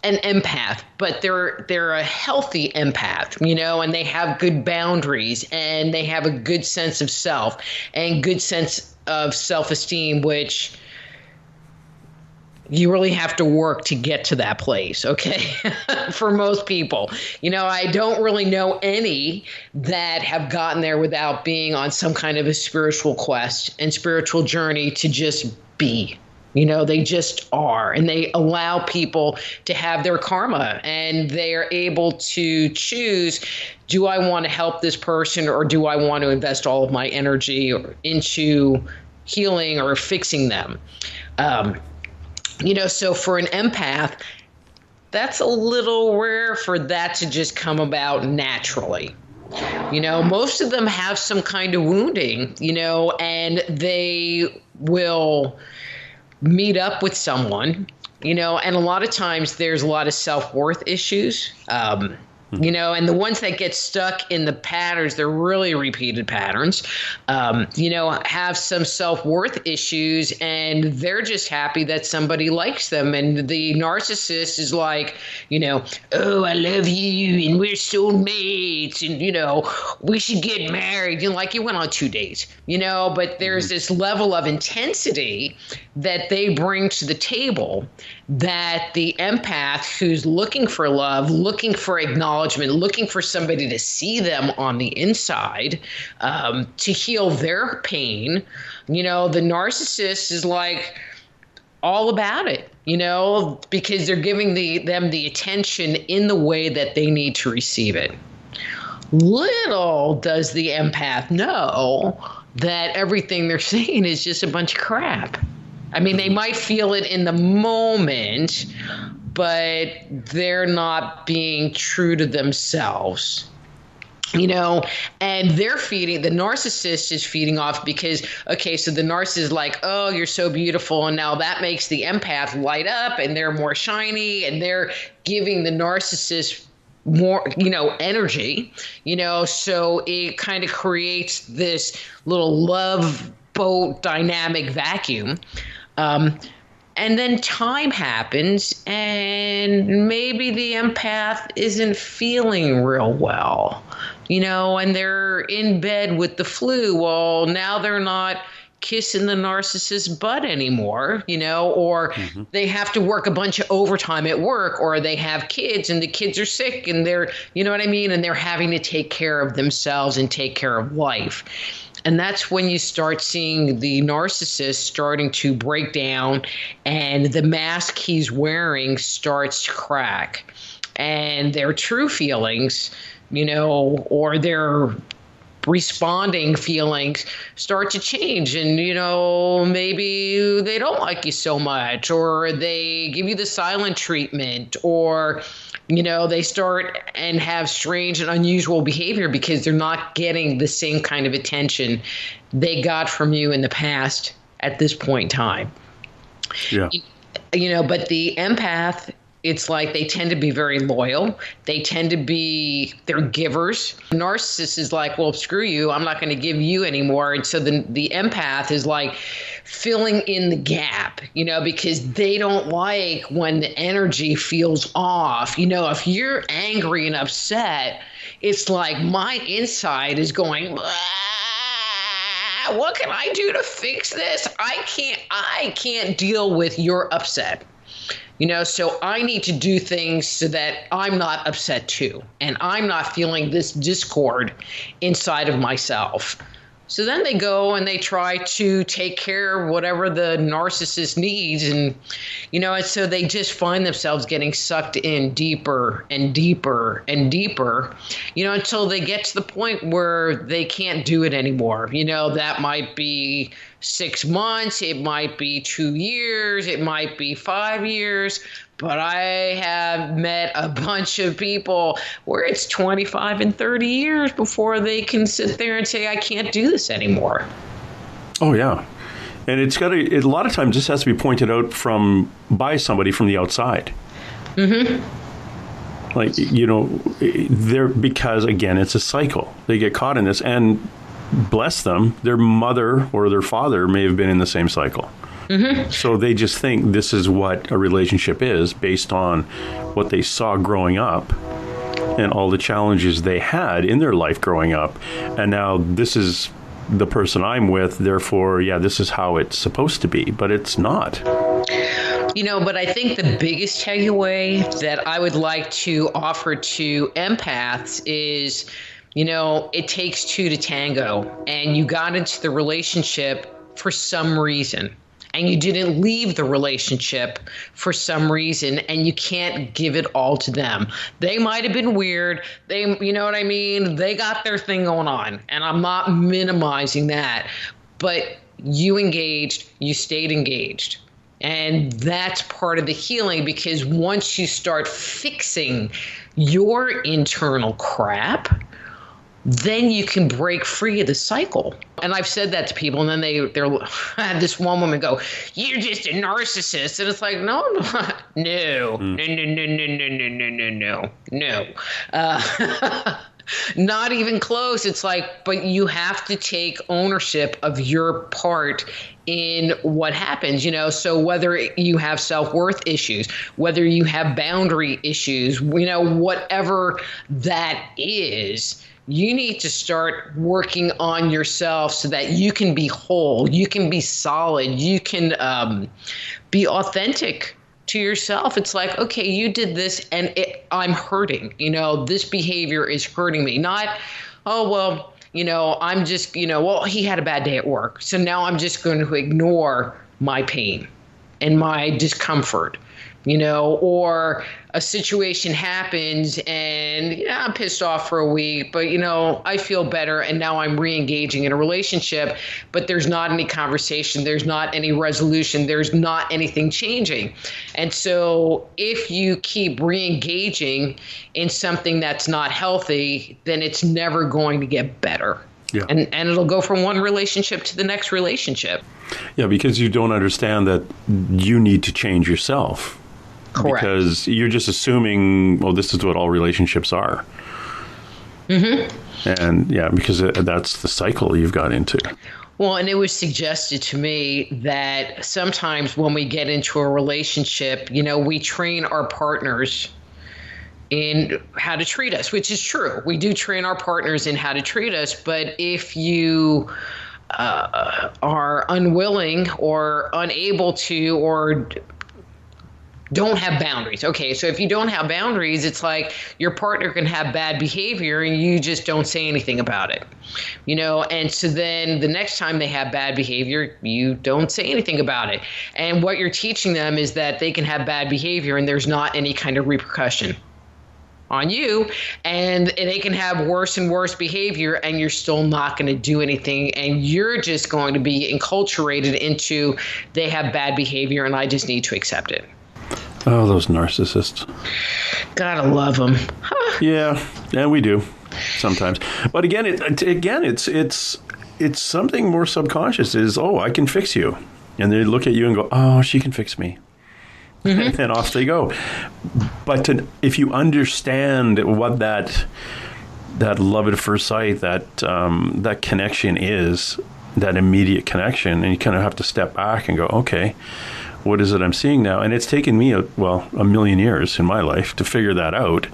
an empath, but they're a healthy empath, and they have good boundaries, and they have a good sense of self and good sense of self-esteem, which you really have to work to get to that place, okay? For most people. I don't really know any that have gotten there without being on some kind of a spiritual quest and spiritual journey to just be. They just are. And they allow people to have their karma, and they are able to choose, do I want to help this person, or do I want to invest all of my energy into healing or fixing them? So for an empath, that's a little rare for that to just come about naturally. Most of them have some kind of wounding, and they will meet up with someone, and a lot of times there's a lot of self-worth issues. And the ones that get stuck in the patterns, they're really repeated patterns, have some self-worth issues, and they're just happy that somebody likes them. And the narcissist is like, oh, I love you, and we're soulmates, and, we should get married. Like you went on 2 dates, but there's this level of intensity that they bring to the table that the empath, who's looking for love, looking for acknowledgement, looking for somebody to see them on the inside, to heal their pain, the narcissist is like all about it, because they're giving them the attention in the way that they need to receive it. Little does the empath know that everything they're saying is just a bunch of crap. I mean, they might feel it in the moment, but they're not being true to themselves. And the narcissist is feeding off because, okay, so the narcissist is like, oh, you're so beautiful. And now that makes the empath light up, and they're more shiny, and they're giving the narcissist more, energy, so it kind of creates this little love boat dynamic vacuum. And then time happens, and maybe the empath isn't feeling real well. and they're in bed with the flu. Well, now they're not kissing the narcissist's butt anymore, or they have to work a bunch of overtime at work, or they have kids and the kids are sick and they're, you know what I mean? And they're having to take care of themselves and take care of life. And that's when you start seeing the narcissist starting to break down and the mask he's wearing starts to crack. And their true feelings, or their responding feelings start to change. And, maybe they don't like you so much, or they give you the silent treatment, or, they start and have strange and unusual behavior because they're not getting the same kind of attention they got from you in the past at this point in time. Yeah. But the empath, it's like they tend to be very loyal. They're givers. The narcissist is like, well, screw you. I'm not going to give you anymore. And so the empath is like filling in the gap, because they don't like when the energy feels off. If you're angry and upset, it's like my inside is going, what can I do to fix this? I can't deal with your upset. So I need to do things so that I'm not upset too. And I'm not feeling this discord inside of myself. So then they go and they try to take care of whatever the narcissist needs. And, and so they just find themselves getting sucked in deeper and deeper and deeper, until they get to the point where they can't do it anymore. That might be 6 months, it might be 2 years, it might be 5 years. But I have met a bunch of people where it's 25 and 30 years before they can sit there and say, I can't do this anymore. Oh, yeah. And a lot of times this has to be pointed out by somebody from the outside. Mm-hmm. Like, because again, it's a cycle. They get caught in this, and bless them, their mother or their father may have been in the same cycle. Mm-hmm. So they just think this is what a relationship is based on what they saw growing up and all the challenges they had in their life growing up. And now this is the person I'm with. Therefore, this is how it's supposed to be. But it's not. But I think the biggest takeaway that I would like to offer to empaths is, it takes two to tango. And you got into the relationship for some reason. And you didn't leave the relationship for some reason, and you can't give it all to them. They might have been weird. You know what I mean? They got their thing going on, and I'm not minimizing that. But you engaged, you stayed engaged. And that's part of the healing, because once you start fixing your internal crap, then you can break free of the cycle. And I've said that to people, and then I had this one woman go, "You're just a narcissist." And it's like, no, I'm not. No. Not even close. It's like, but you have to take ownership of your part in what happens, so whether you have self-worth issues, whether you have boundary issues, whatever that is, you need to start working on yourself so that you can be whole, you can be solid, you can be authentic to yourself. It's like, okay, you did this and I'm hurting. This behavior is hurting me. Not, oh, well, I'm just, well, he had a bad day at work. So now I'm just going to ignore my pain and my discomfort. Or a situation happens and I'm pissed off for a week, but I feel better and now I'm re-engaging in a relationship, but there's not any conversation, there's not any resolution, there's not anything changing. And so if you keep re-engaging in something that's not healthy, then it's never going to get better. Yeah. And it'll go from one relationship to the next relationship. Yeah, because you don't understand that you need to change yourself. Correct. Because you're just assuming, well, this is what all relationships are. Mm-hmm. And because that's the cycle you've got into. Well, and it was suggested to me that sometimes when we get into a relationship, we train our partners in how to treat us, which is true. We do train our partners in how to treat us, but if you are unwilling or unable to, or don't have boundaries. Okay, so if you don't have boundaries, it's like your partner can have bad behavior and you just don't say anything about it. And so then the next time they have bad behavior, you don't say anything about it. And what you're teaching them is that they can have bad behavior and there's not any kind of repercussion on you, and they can have worse and worse behavior and you're still not going to do anything, and you're just going to be enculturated into they have bad behavior and I just need to accept it. Oh, those narcissists. Gotta love them. Yeah, we do sometimes. But again, it's something more subconscious. Is, oh, I can fix you, and they look at you and go, oh, she can fix me, and then off they go. But if you understand what that love at first sight, that connection is, that immediate connection, and you kind of have to step back and go, okay, what is it I'm seeing now? And it's taken me, a million years in my life to figure that out.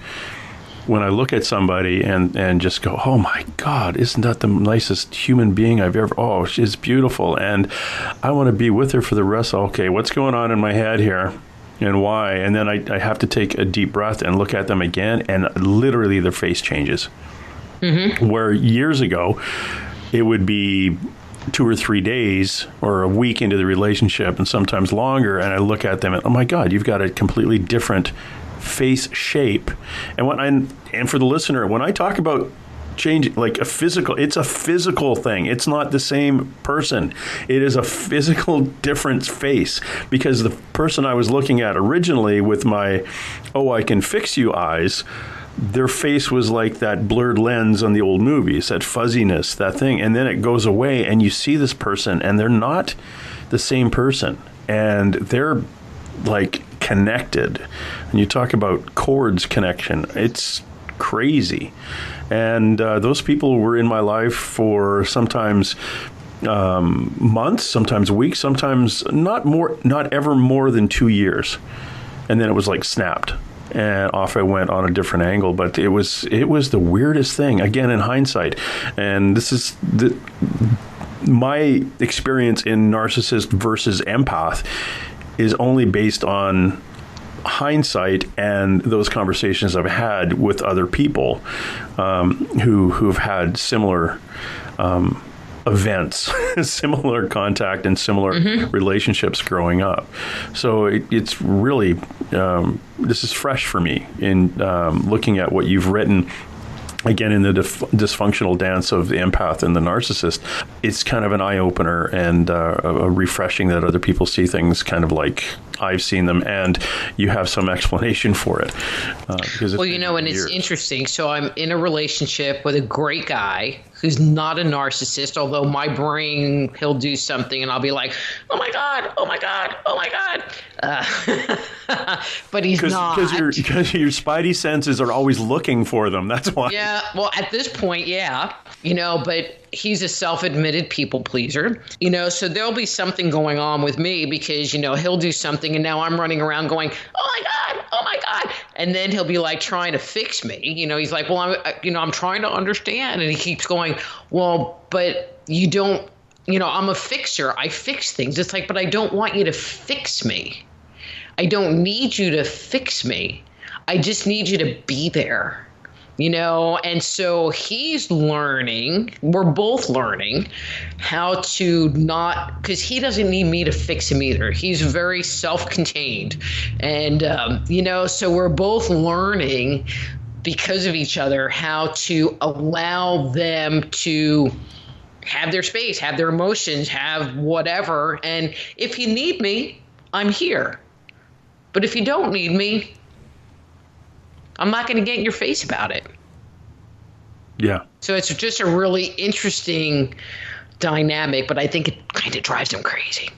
When I look at somebody and just go, oh my God, isn't that the nicest human being I've ever, oh, she's beautiful. And I want to be with her for the rest. Okay, what's going on in my head here and why? And then I have to take a deep breath and look at them again. And literally their face changes. Mm-hmm. Where years ago, it would be 2 or 3 days or a week into the relationship and sometimes longer, and I look at them and, oh my God, you've got a completely different face shape. And for the listener, when I talk about change, like it's a physical thing. It's not the same person. It is a physical different face, because the person I was looking at originally with my, oh, I can fix you eyes, their face was like that blurred lens on the old movies, that fuzziness, that thing. And then it goes away and you see this person and they're not the same person. And they're like connected. And you talk about cords connection. It's crazy. And those people were in my life for sometimes months, sometimes weeks, sometimes not ever more than 2 years. And then it was like snapped. And off I went on a different angle, but it was the weirdest thing. Again, in hindsight, and this is my experience in narcissist versus empath is only based on hindsight and those conversations I've had with other people who've had similar events, similar contact and similar relationships growing up. So it's really, this is fresh for me in looking at what you've written. Again, in the dysfunctional dance of the empath and the narcissist, it's kind of an eye-opener and a refreshing that other people see things kind of like I've seen them, and you have some explanation for it. Because it's interesting. So I'm in a relationship with a great guy who's not a narcissist, although my brain, he'll do something and I'll be like, oh my God, oh my God, oh my God. But he's not. Because your spidey senses are always looking for them. That's why. Yeah, well, at this point, yeah. But he's a self-admitted people pleaser, so there'll be something going on with me because, he'll do something and now I'm running around going, oh my God. And then he'll be like trying to fix me. He's like, well, I'm trying to understand. And he keeps going, well, but you don't, I'm a fixer. I fix things. It's like, but I don't want you to fix me. I don't need you to fix me. I just need you to be there. And so he's learning, we're both learning how to not, because he doesn't need me to fix him either. He's very self-contained. And, so we're both learning because of each other how to allow them to have their space, have their emotions, have whatever. And if you need me, I'm here. But if you don't need me, I'm not going to get in your face about it. Yeah. So it's just a really interesting dynamic, but I think it kind of drives him crazy.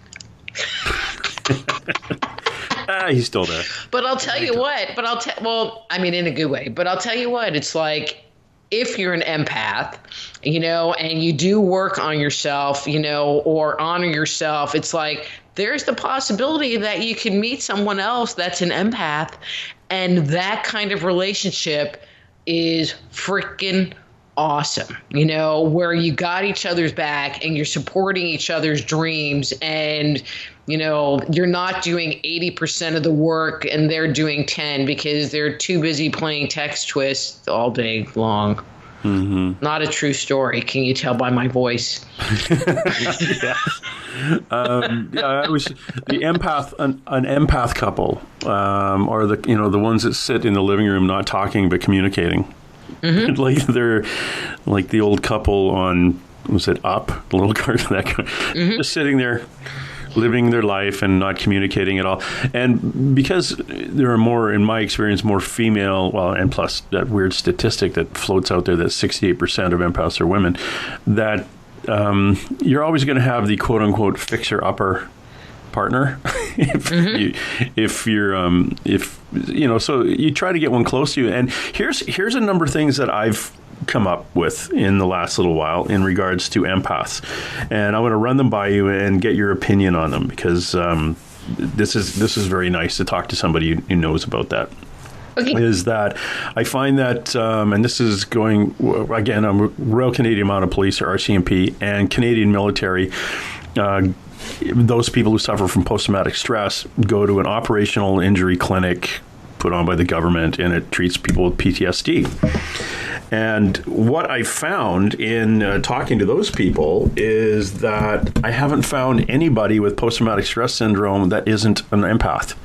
He's still there. But I'll tell you what, in a good way, but I'll tell you what, it's like, if you're an empath, and you do work on yourself, or honor yourself, it's like, there's the possibility that you can meet someone else that's an empath And that kind of relationship is freaking awesome, where you got each other's back and you're supporting each other's dreams, and you're not doing 80% of the work and they're doing 10 because they're too busy playing text twists all day long. Mm-hmm. Not a true story. Can you tell by my voice? Yeah. I was the empath, an empath couple, are the ones that sit in the living room not talking but communicating. Mm-hmm. Like they're like the old couple on, was it Up? The little cartoon, that guy, mm-hmm. just sitting there living their life and not communicating at all. And because there are more, in my experience, more female, and plus that weird statistic that floats out there that 68% of empaths are women, that you're always going to have the quote unquote fixer-upper partner. So you try to get one close to you. And here's a number of things that I've come up with in the last little while in regards to empaths, and I want to run them by you and get your opinion on them, because this is very nice to talk to somebody who knows about that. Okay. Is that I find that, and this is going, again, Royal Canadian Mounted Police, or RCMP, and Canadian military, those people who suffer from post-traumatic stress go to an operational injury clinic put on by the government, and it treats people with PTSD. And what I found in talking to those people is that I haven't found anybody with post-traumatic stress syndrome that isn't an empath.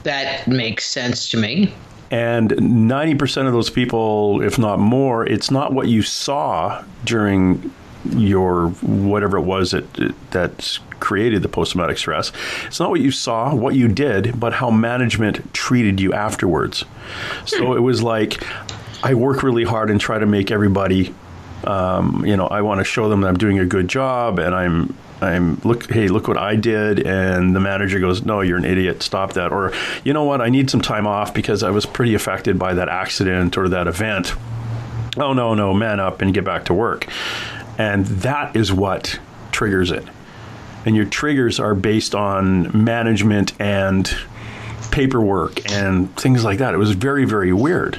That makes sense to me. And 90% of those people, if not more, it's not what you saw during your whatever it was that created the post-traumatic stress. It's not what you saw, what you did, but how management treated you afterwards. So it was like, I work really hard and try to make everybody, I want to show them that I'm doing a good job, and look what I did. And the manager goes, no, you're an idiot. Stop that. Or, you know what? I need some time off because I was pretty affected by that accident or that event. Oh, no, man up and get back to work. And that is what triggers it. And your triggers are based on management and paperwork and things like that. It was very, very weird.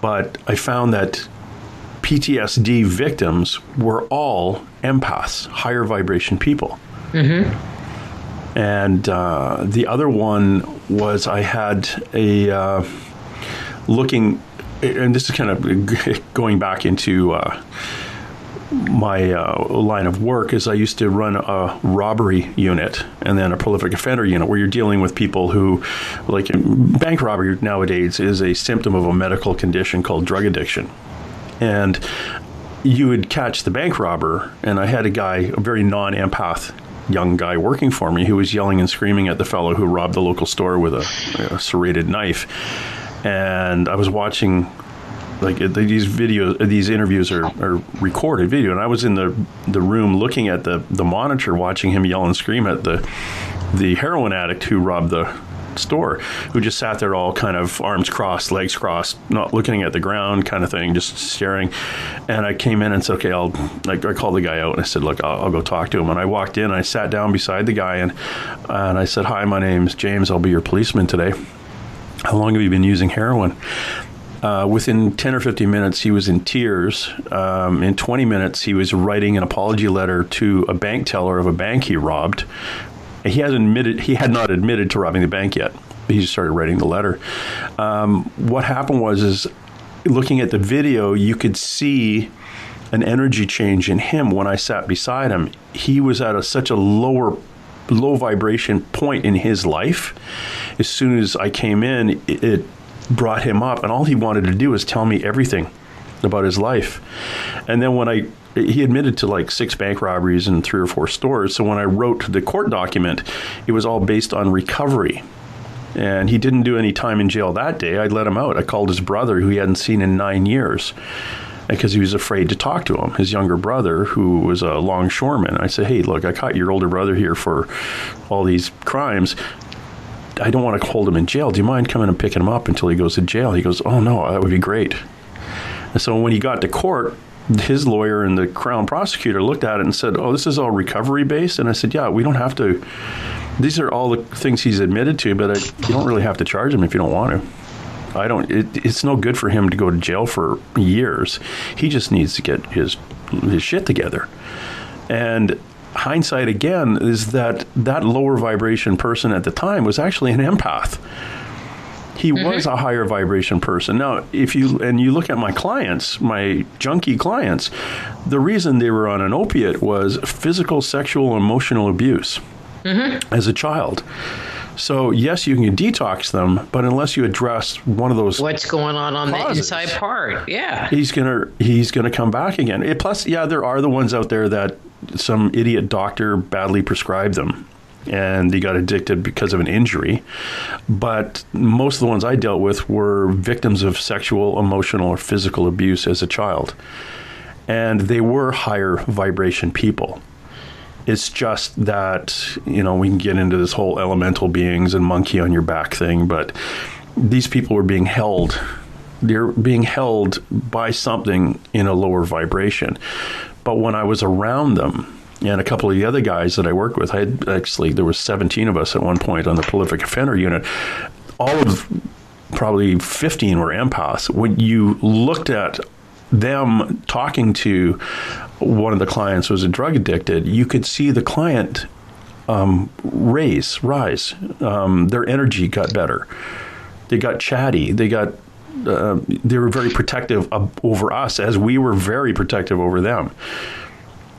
But I found that PTSD victims were all empaths, higher vibration people. Mm-hmm. And the other one was I had a looking, and this is kind of going back into my line of work, is I used to run a robbery unit and then a prolific offender unit, where you're dealing with people who, like, bank robbery nowadays is a symptom of a medical condition called drug addiction. And you would catch the bank robber, and I had a very non-empath young guy working for me who was yelling and screaming at the fellow who robbed the local store with a serrated knife. And I was watching, like, these interviews are recorded video, and I was in the room looking at the monitor, watching him yell and scream at the heroin addict who robbed the store, who just sat there all kind of arms crossed, legs crossed, not looking at the ground kind of thing, just staring. And I came in and said, okay, I called the guy out and I said, look, I'll go talk to him. And I walked in and I sat down beside the guy and I said, hi, my name's James. I'll be your policeman today. How long have you been using heroin? Within 10 or 15 minutes, he was in tears. In 20 minutes, he was writing an apology letter to a bank teller of a bank he robbed. He had not admitted to robbing the bank yet. He just started writing the letter. What happened was looking at the video, you could see an energy change in him when I sat beside him. He was at such a low vibration point in his life. As soon as I came in, it brought him up, and all he wanted to do was tell me everything about his life. And then he admitted to like 6 bank robberies and 3 or 4 stores. So when I wrote the court document, it was all based on recovery. And he didn't do any time in jail that day. I let him out. I called his brother, who he hadn't seen in 9 years, because he was afraid to talk to him, his younger brother, who was a longshoreman. I said, hey, look, I caught your older brother here for all these crimes. I don't want to hold him in jail. Do you mind coming and picking him up until he goes to jail? He goes, oh, no, that would be great. And so when he got to court, his lawyer and the Crown prosecutor looked at it and said, oh, this is all recovery based. And I said, yeah, we don't have to These are all the things he's admitted to, but you don't really have to charge him if you don't want to. It's no good for him to go to jail for years. He just needs to get his shit together. And hindsight again is that lower vibration person at the time was actually an empath. He was a higher vibration person. Now, if you look at my clients, my junkie clients, the reason they were on an opiate was physical, sexual, emotional abuse as a child. So yes, you can detox them, but unless you address one of those, what's going on causes, the inside part, he's gonna come back again. Plus, there are the ones out there that some idiot doctor badly prescribed them, and they got addicted because of an injury. But most of the ones I dealt with were victims of sexual, emotional, or physical abuse as a child. And they were higher vibration people. It's just that, we can get into this whole elemental beings and monkey on your back thing, but these people were being held. They're being held by something in a lower vibration. But when I was around them, and a couple of the other guys that I worked with, there was 17 of us at one point on the prolific offender unit. All of probably 15 were empaths. When you looked at them talking to one of the clients who was a drug addicted, you could see the client rise. Their energy got better. They got chatty. They were very protective over us, as we were very protective over them.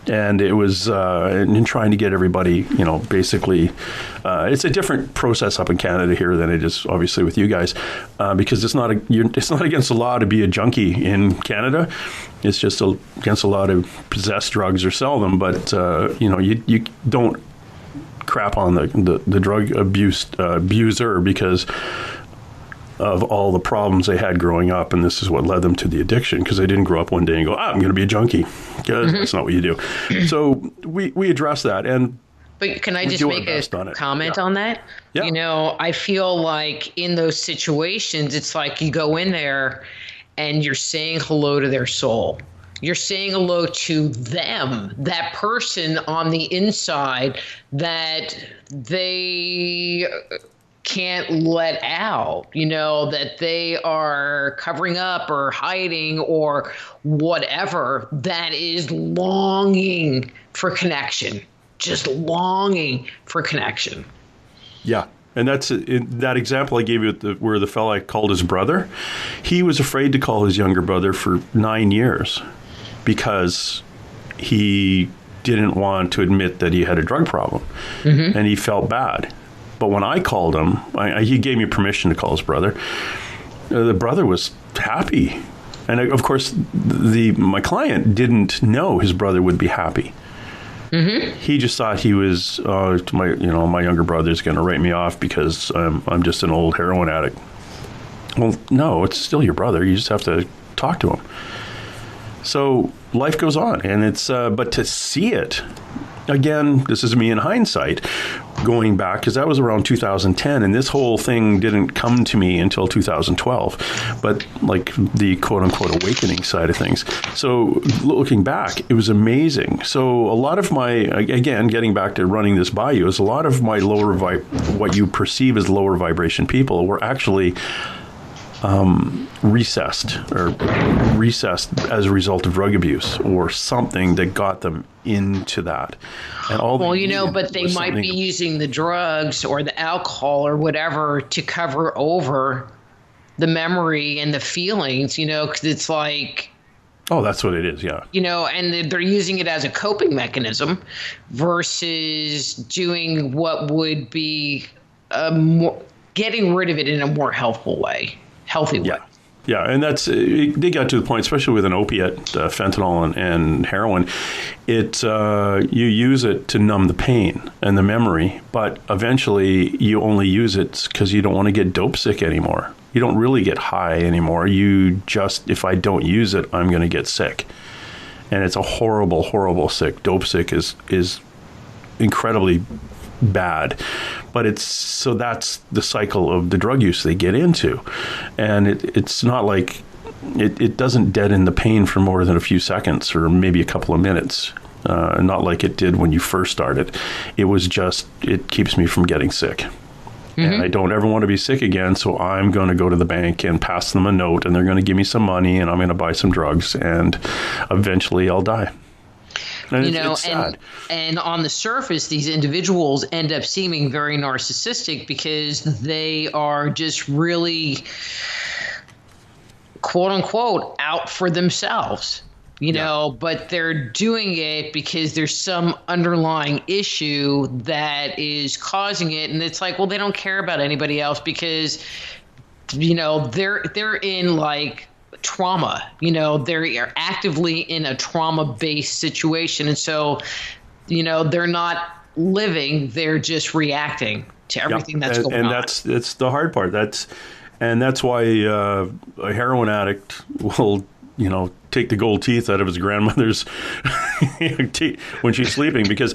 And it was in trying to get everybody, basically, it's a different process up in Canada here than it is obviously with you guys, because it's not against the law to be a junkie in Canada. It's just against the law to possess drugs or sell them. But you don't crap on the drug abuser because of all the problems they had growing up, and this is what led them to the addiction, because they didn't grow up one day and go, I'm going to be a junkie. That's not what you do. So we address that. But can I just make a comment on that? Yeah. I feel like in those situations, it's like you go in there and you're saying hello to their soul. You're saying hello to them, that person on the inside that they can't let out, that they are covering up or hiding or whatever, that is longing for connection, just longing for connection. Yeah. And that's that example I gave you where the fella called his brother. He was afraid to call his younger brother for 9 years because he didn't want to admit that he had a drug problem, and he felt bad. But when I called him, he gave me permission to call his brother. The brother was happy. And of course, my client didn't know his brother would be happy. He just thought he was, my younger brother's going to write me off because I'm just an old heroin addict. Well, no, it's still your brother. You just have to talk to him. So life goes on, and but to see it, again, this is me in hindsight, going back, because that was around 2010, and this whole thing didn't come to me until 2012, but like the quote-unquote awakening side of things. So looking back, it was amazing. So a lot of my, again, getting back to running this by you, is a lot of my what you perceive as lower vibration people were actually recessed as a result of drug abuse or something that got them into that. And but they might be using the drugs or the alcohol or whatever to cover over the memory and the feelings, because it's like, oh, that's what it is. Yeah. And they're using it as a coping mechanism versus doing what would be getting rid of it in a more healthy way. Yeah, and they got to the point, especially with an opiate, fentanyl and heroin, you use it to numb the pain and the memory, but eventually you only use it because you don't want to get dope sick anymore. You don't really get high anymore. You just, if I don't use it, I'm going to get sick. And it's a horrible, horrible sick. Dope sick is incredibly bad, but that's the cycle of the drug use they get into, and it's not like it doesn't deaden the pain for more than a few seconds or maybe a couple of minutes. not like it did when you first started. It was just, it keeps me from getting sick. And I don't ever want to be sick again, so I'm going to go to the bank and pass them a note, and they're going to give me some money, and I'm going to buy some drugs, and eventually I'll die. And it's sad. And on the surface, these individuals end up seeming very narcissistic because they are just really, quote unquote, out for themselves. But they're doing it because there's some underlying issue that is causing it. And it's like, well, they don't care about anybody else because, they're in like trauma, they're actively in a trauma-based situation. And so, they're not living, they're just reacting to everything that's going on. And that's the hard part. That's why a heroin addict will, take the gold teeth out of his grandmother's teeth when she's sleeping, because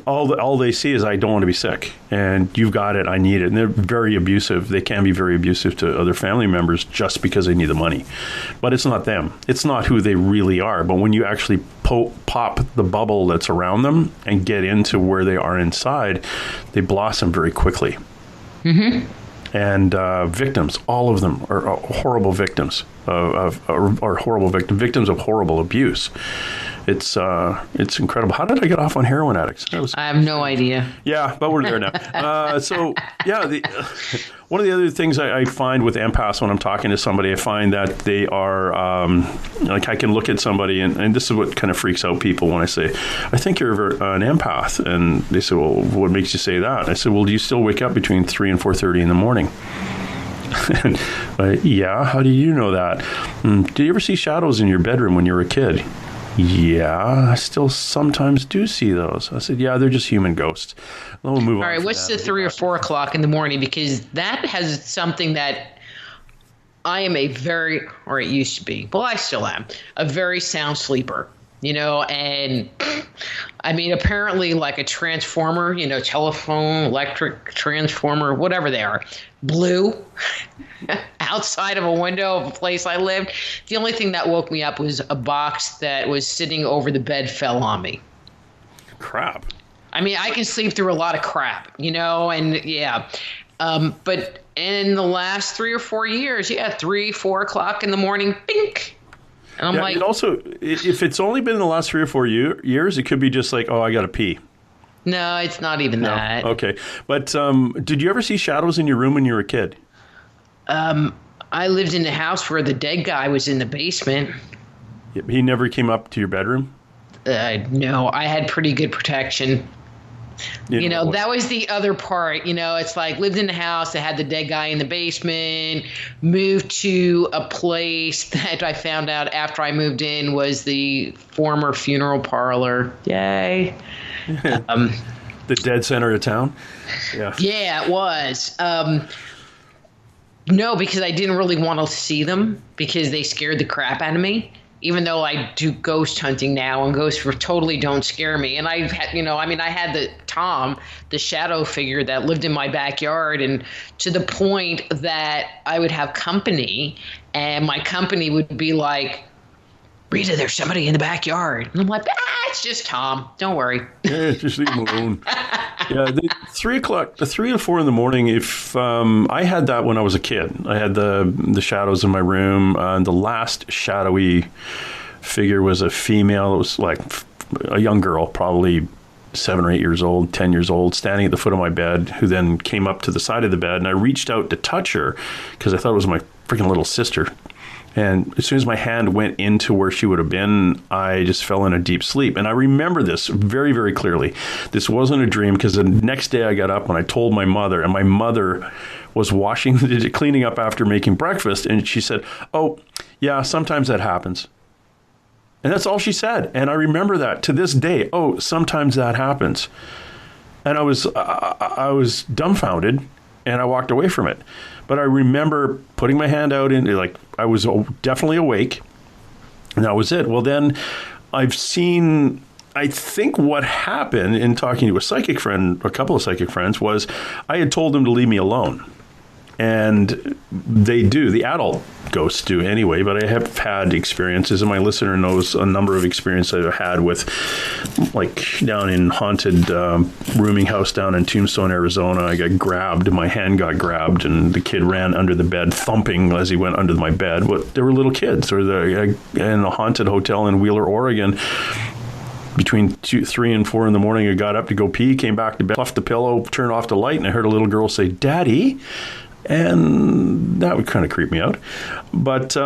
all they see is, I don't want to be sick, and you've got it, I need it. And they're very abusive. They can be very abusive to other family members just because they need the money. But it's not them. It's not who they really are. But when you actually pop the bubble that's around them and get into where they are inside, they blossom very quickly. And victims, all of them are horrible victims victims of horrible abuse. It's incredible. How did I get off on heroin addicts? I have no idea. Yeah, but we're there now. One of the other things I find with empaths when I'm talking to somebody, I find that they are, I can look at somebody, and this is what kind of freaks out people when I say, I think you're an empath. And they say, well, what makes you say that? I said, well, do you still wake up between 3 and 4:30 in the morning? Yeah, how do you know that? Did you ever see shadows in your bedroom when you were a kid? Yeah, I still sometimes do see those. I said, yeah, they're just human ghosts. We'll move on. All right, what's the 3 or 4 o'clock in the morning? Because that has something that I am or it used to be, well, I still am, a very sound sleeper. And I mean, apparently like a transformer, telephone, electric transformer, whatever they are, blew outside of a window of a place I lived. The only thing that woke me up was a box that was sitting over the bed fell on me. Crap. I mean, I can sleep through a lot of crap, and yeah. But in the last 3 or 4 years, 3, 4 o'clock in the morning, bink. And I'm like, and also, if it's only been in the last 3 or 4 years, it could be just like, oh, I got to pee. No, it's not even that. Okay. But did you ever see shadows in your room when you were a kid? I lived in a house where the dead guy was in the basement. He never came up to your bedroom? No, I had pretty good protection. That was the other part. It's like lived in a house that had the dead guy in the basement, moved to a place that I found out after I moved in was the former funeral parlor. Yay. The dead center of town? Yeah. Yeah, it was. No, because I didn't really want to see them because they scared the crap out of me. Even though I do ghost hunting now, and ghosts totally don't scare me. And I had the Tom, the shadow figure that lived in my backyard, and to the point that I would have company, and my company would be like, Rita, there's somebody in the backyard. And I'm like, it's just Tom. Don't worry. Yeah, just leave him alone. Yeah, 3 to 4 in the morning. If I had that when I was a kid, I had the shadows in my room. The last shadowy figure was a female. It was like a young girl, probably 7 or 8 years old, 10 years old, standing at the foot of my bed, who then came up to the side of the bed, and I reached out to touch her because I thought it was my freaking little sister. And as soon as my hand went into where she would have been, I just fell in a deep sleep. And I remember this very, very clearly. This wasn't a dream because the next day I got up and I told my mother, and my mother was cleaning up after making breakfast. And she said, oh, yeah, sometimes that happens. And that's all she said. And I remember that to this day. Oh, sometimes that happens. And I was dumbfounded, and I walked away from it. But I remember putting my hand out, and I was definitely awake, and that was it. Well, then I think what happened in talking to a couple of psychic friends, was I had told them to leave me alone. And they do. The adult ghosts do anyway, but I have had experiences, and my listener knows a number of experiences I've had with, like, down in haunted rooming house down in Tombstone, Arizona. I got grabbed. My hand got grabbed, and the kid ran under the bed, thumping as he went under my bed. They were little kids. Or in a haunted hotel in Wheeler, Oregon. Between 3 and 4 in the morning, I got up to go pee, came back to bed, fluffed the pillow, turned off the light, and I heard a little girl say, "Daddy." And that would kind of creep me out. But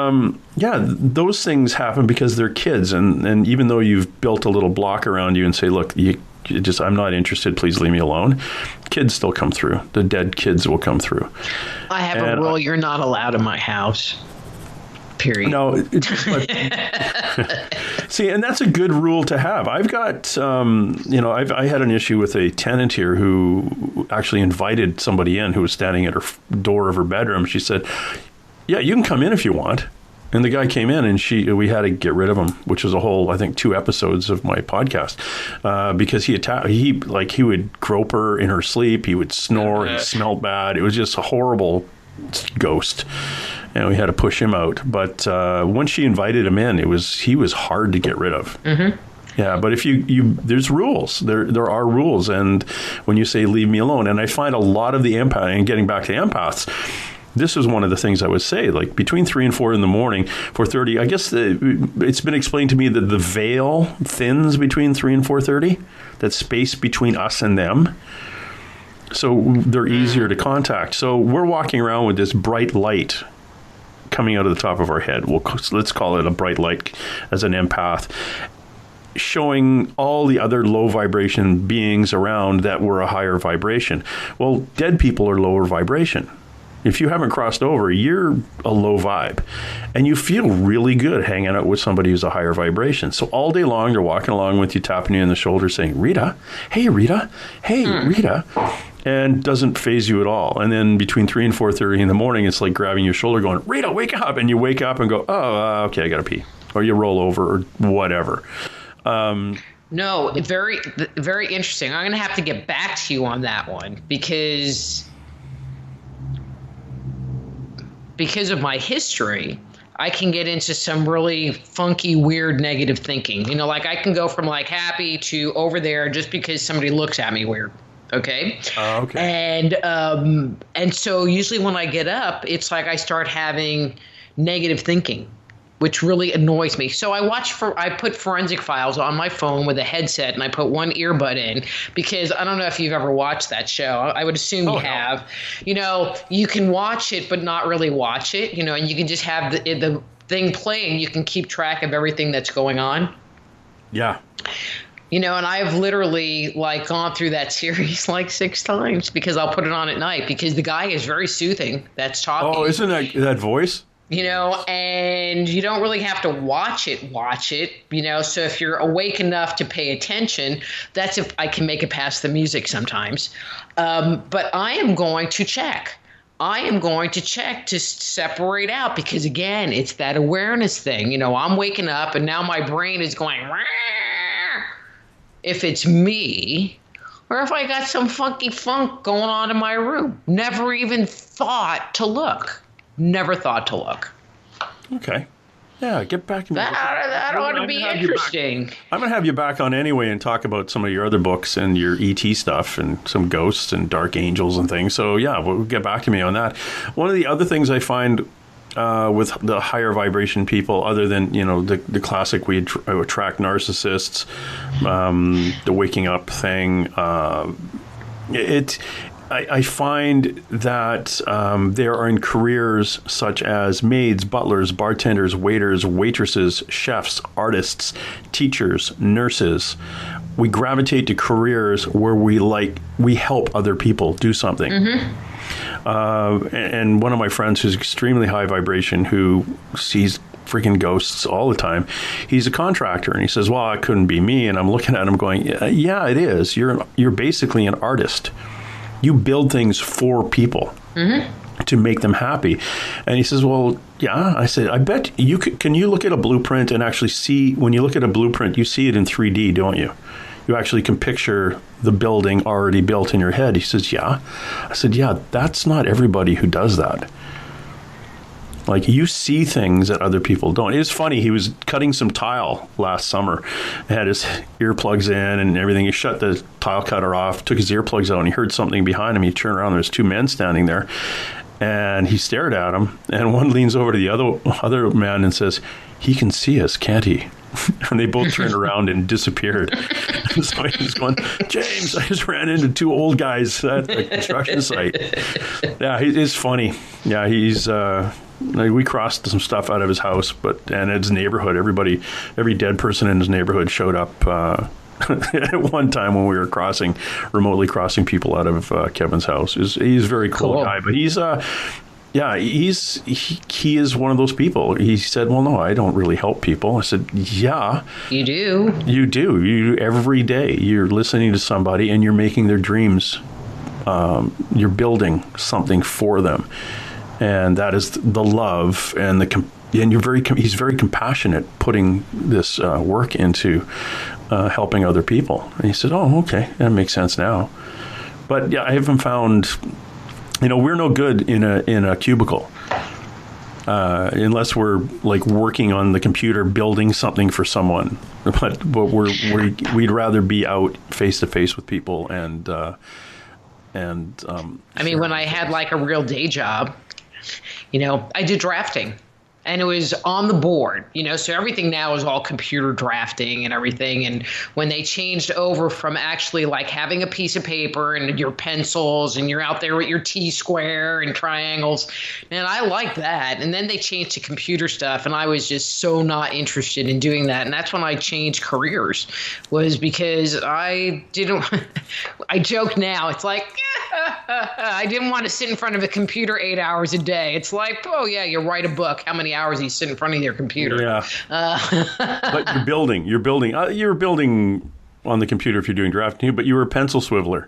those things happen because they're kids. And even though you've built a little block around you and say, look, I'm not interested, please leave me alone, kids still come through. The dead kids will come through. I have a rule, you're not allowed in my house. Period. No, see, and that's a good rule to have. I've got, I had an issue with a tenant here who actually invited somebody in who was standing at her door of her bedroom. She said, "Yeah, you can come in if you want." And the guy came in, and we had to get rid of him, which was a whole, I think, 2 episodes of my podcast, because he would grope her in her sleep, he would snore, he smelled bad. It was just a horrible ghost. And we had to push him out. But once she invited him in, he was hard to get rid of. Mm-hmm. Yeah, but if there's rules. There are rules. And when you say, leave me alone, and I find a lot of the empath, and getting back to empaths, this is one of the things I would say, like between 3 and 4 in the morning, 4:30, I guess it's been explained to me that the veil thins between 3 and 4:30, that space between us and them. So they're easier to contact. So we're walking around with this bright light coming out of the top of our head. Let's call it a bright light as an empath, showing all the other low vibration beings around that we're a higher vibration. Well, dead people are lower vibration. If you haven't crossed over, you're a low vibe, and you feel really good hanging out with somebody who's a higher vibration. So all day long, they're walking along with you, tapping you in the shoulder, saying, "Rita, hey, Rita, hey, Rita," and doesn't phase you at all. And then between 3 and 4:30 in the morning, it's like grabbing your shoulder going, "Rita, wake up." And you wake up and go, "Oh, okay, I got to pee." Or you roll over or whatever. No, very, very interesting. I'm going to have to get back to you on that one because of my history, I can get into some really funky, weird, negative thinking. You know, like I can go from like happy to over there just because somebody looks at me weird. Okay. Okay. And so usually when I get up, it's like I start having negative thinking, which really annoys me. So I put Forensic Files on my phone with a headset, and I put one earbud in because I don't know if you've ever watched that show. I would assume you have. You know, you can watch it, but not really watch it, you know, and you can just have the thing playing. You can keep track of everything that's going on. Yeah. You know, and I've literally like gone through that series like 6 times because I'll put it on at night because the guy is very soothing that's talking. Oh, isn't that voice? You know, and you don't really have to watch it, you know. So if you're awake enough to pay attention, that's if I can make it past the music sometimes. But I am going to check. To separate out because, again, it's that awareness thing. You know, I'm waking up and now my brain is going, "Rah!" If it's me or if I got some funky funk going on in my room. Never even thought to look. Never thought to look. Okay. Yeah, get back. That ought to be interesting. I'm going to have you back on anyway and talk about some of your other books and your ET stuff and some ghosts and dark angels and things. So, yeah, we'll get back to me on that. One of the other things I find with the higher vibration people, other than, you know, the classic we attract narcissists, the waking up thing, I find that they are in careers such as maids, butlers, bartenders, waiters, waitresses, chefs, artists, teachers, nurses. We gravitate to careers where we help other people do something. Mm-hmm. And one of my friends who's extremely high vibration, who sees freaking ghosts all the time, he's a contractor, and he says, "Well, it couldn't be me." And I'm looking at him going, "Yeah, it is. You're basically an artist. You build things for people to make them happy." And he says, "Well, yeah." I said, "I bet you can you look at a blueprint and actually see, when you look at a blueprint, you see it in 3D, don't you? you actually can picture the building already built in your head. He says, yeah. I said, yeah, that's not everybody who does that. Like, you see things that other people don't. It was funny. He was cutting some tile last summer, had his earplugs in and everything. He shut the tile cutter off, took his earplugs out, and he heard something behind him. He turned around. There's two men standing there, and he stared at him. And one leans over to the other man and says, "He can see us, can't he?" And they both turned around and disappeared. So he was going, "James, I just ran into two old guys at the construction site." Yeah, it's funny. Yeah, he's... we crossed some stuff out of his house, and his neighborhood. Every dead person in his neighborhood showed up at one time when we were remotely crossing people out of Kevin's house. He's a very cool guy, but he is one of those people. He said, "Well, no, I don't really help people." I said, "Yeah, you do. You do every day. You're listening to somebody, and you're making their dreams. You're building something for them." And that is the love and he's very compassionate, putting this work into helping other people. And he said, "Oh, okay, that makes sense now." But yeah, I haven't found, we're no good in a cubicle unless we're like working on the computer, building something for someone. But we'd rather be out face to face with people and I mean, when I had like a real day job, I did drafting, and it was on the board, so everything now is all computer drafting and everything. And when they changed over from actually like having a piece of paper and your pencils and you're out there with your T-square and triangles, man, I like that. And then they changed to computer stuff, and I was just so not interested in doing that. And that's when I changed careers, was because I joke now, it's like, I didn't want to sit in front of a computer 8 hours a day. It's like, oh yeah, you write a book. How many hours do you sit in front of your computer? Yeah. But you're building. You're building on the computer if you're doing drafting, but you were a pencil swiveler.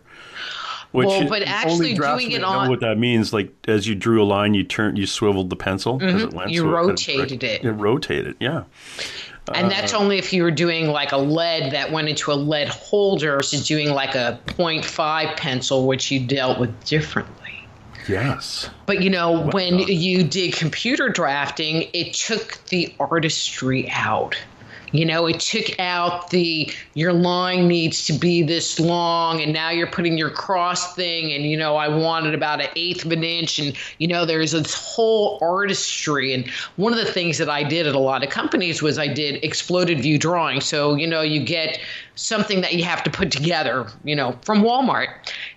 But actually doing it on... know what that means. Like, as you drew a line, you swiveled the pencil as it went. You rotated it. It rotated, yeah. And that's only if you were doing like a lead that went into a lead holder versus doing like a 0.5 pencil, which you dealt with differently. Yes. But, when you did computer drafting, it took the artistry out. It took out your line needs to be this long, and now you're putting your cross thing, and, I wanted about 1/8 of an inch, and, there's this whole artistry. And one of the things that I did at a lot of companies was I did exploded view drawing. So, you get something that you have to put together, from Walmart.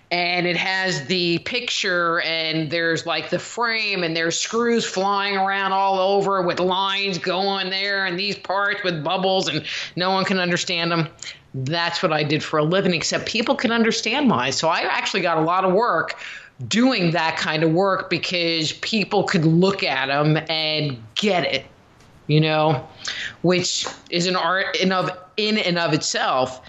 And it has the picture, and there's like the frame, and there's screws flying around all over with lines going there, and these parts with bubbles, and no one can understand them. That's what I did for a living, except people can understand mine. So I actually got a lot of work doing that kind of work because people could look at them and get it, which is an art in and of itself.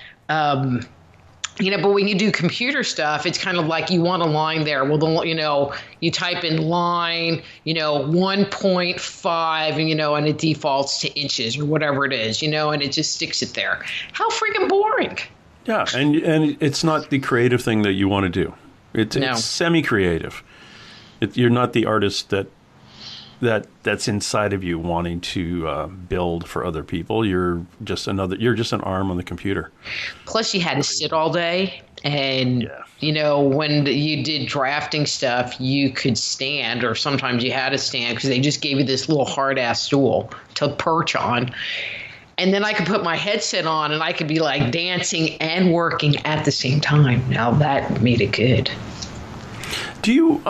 But when you do computer stuff, it's kind of like you want a line there. Well, you type in line, 1.5, and it defaults to inches or whatever it is, and it just sticks it there. How freaking boring. Yeah, and it's not the creative thing that you want to do. It's semi-creative. You're not the artist that's inside of you wanting to build for other people. You're just an arm on the computer. Plus you had to sit all day, and when you did drafting stuff, you could stand, or sometimes you had to stand because they just gave you this little hard ass stool to perch on. And then I could put my headset on and I could be like dancing and working at the same time. Now that made it good. Do you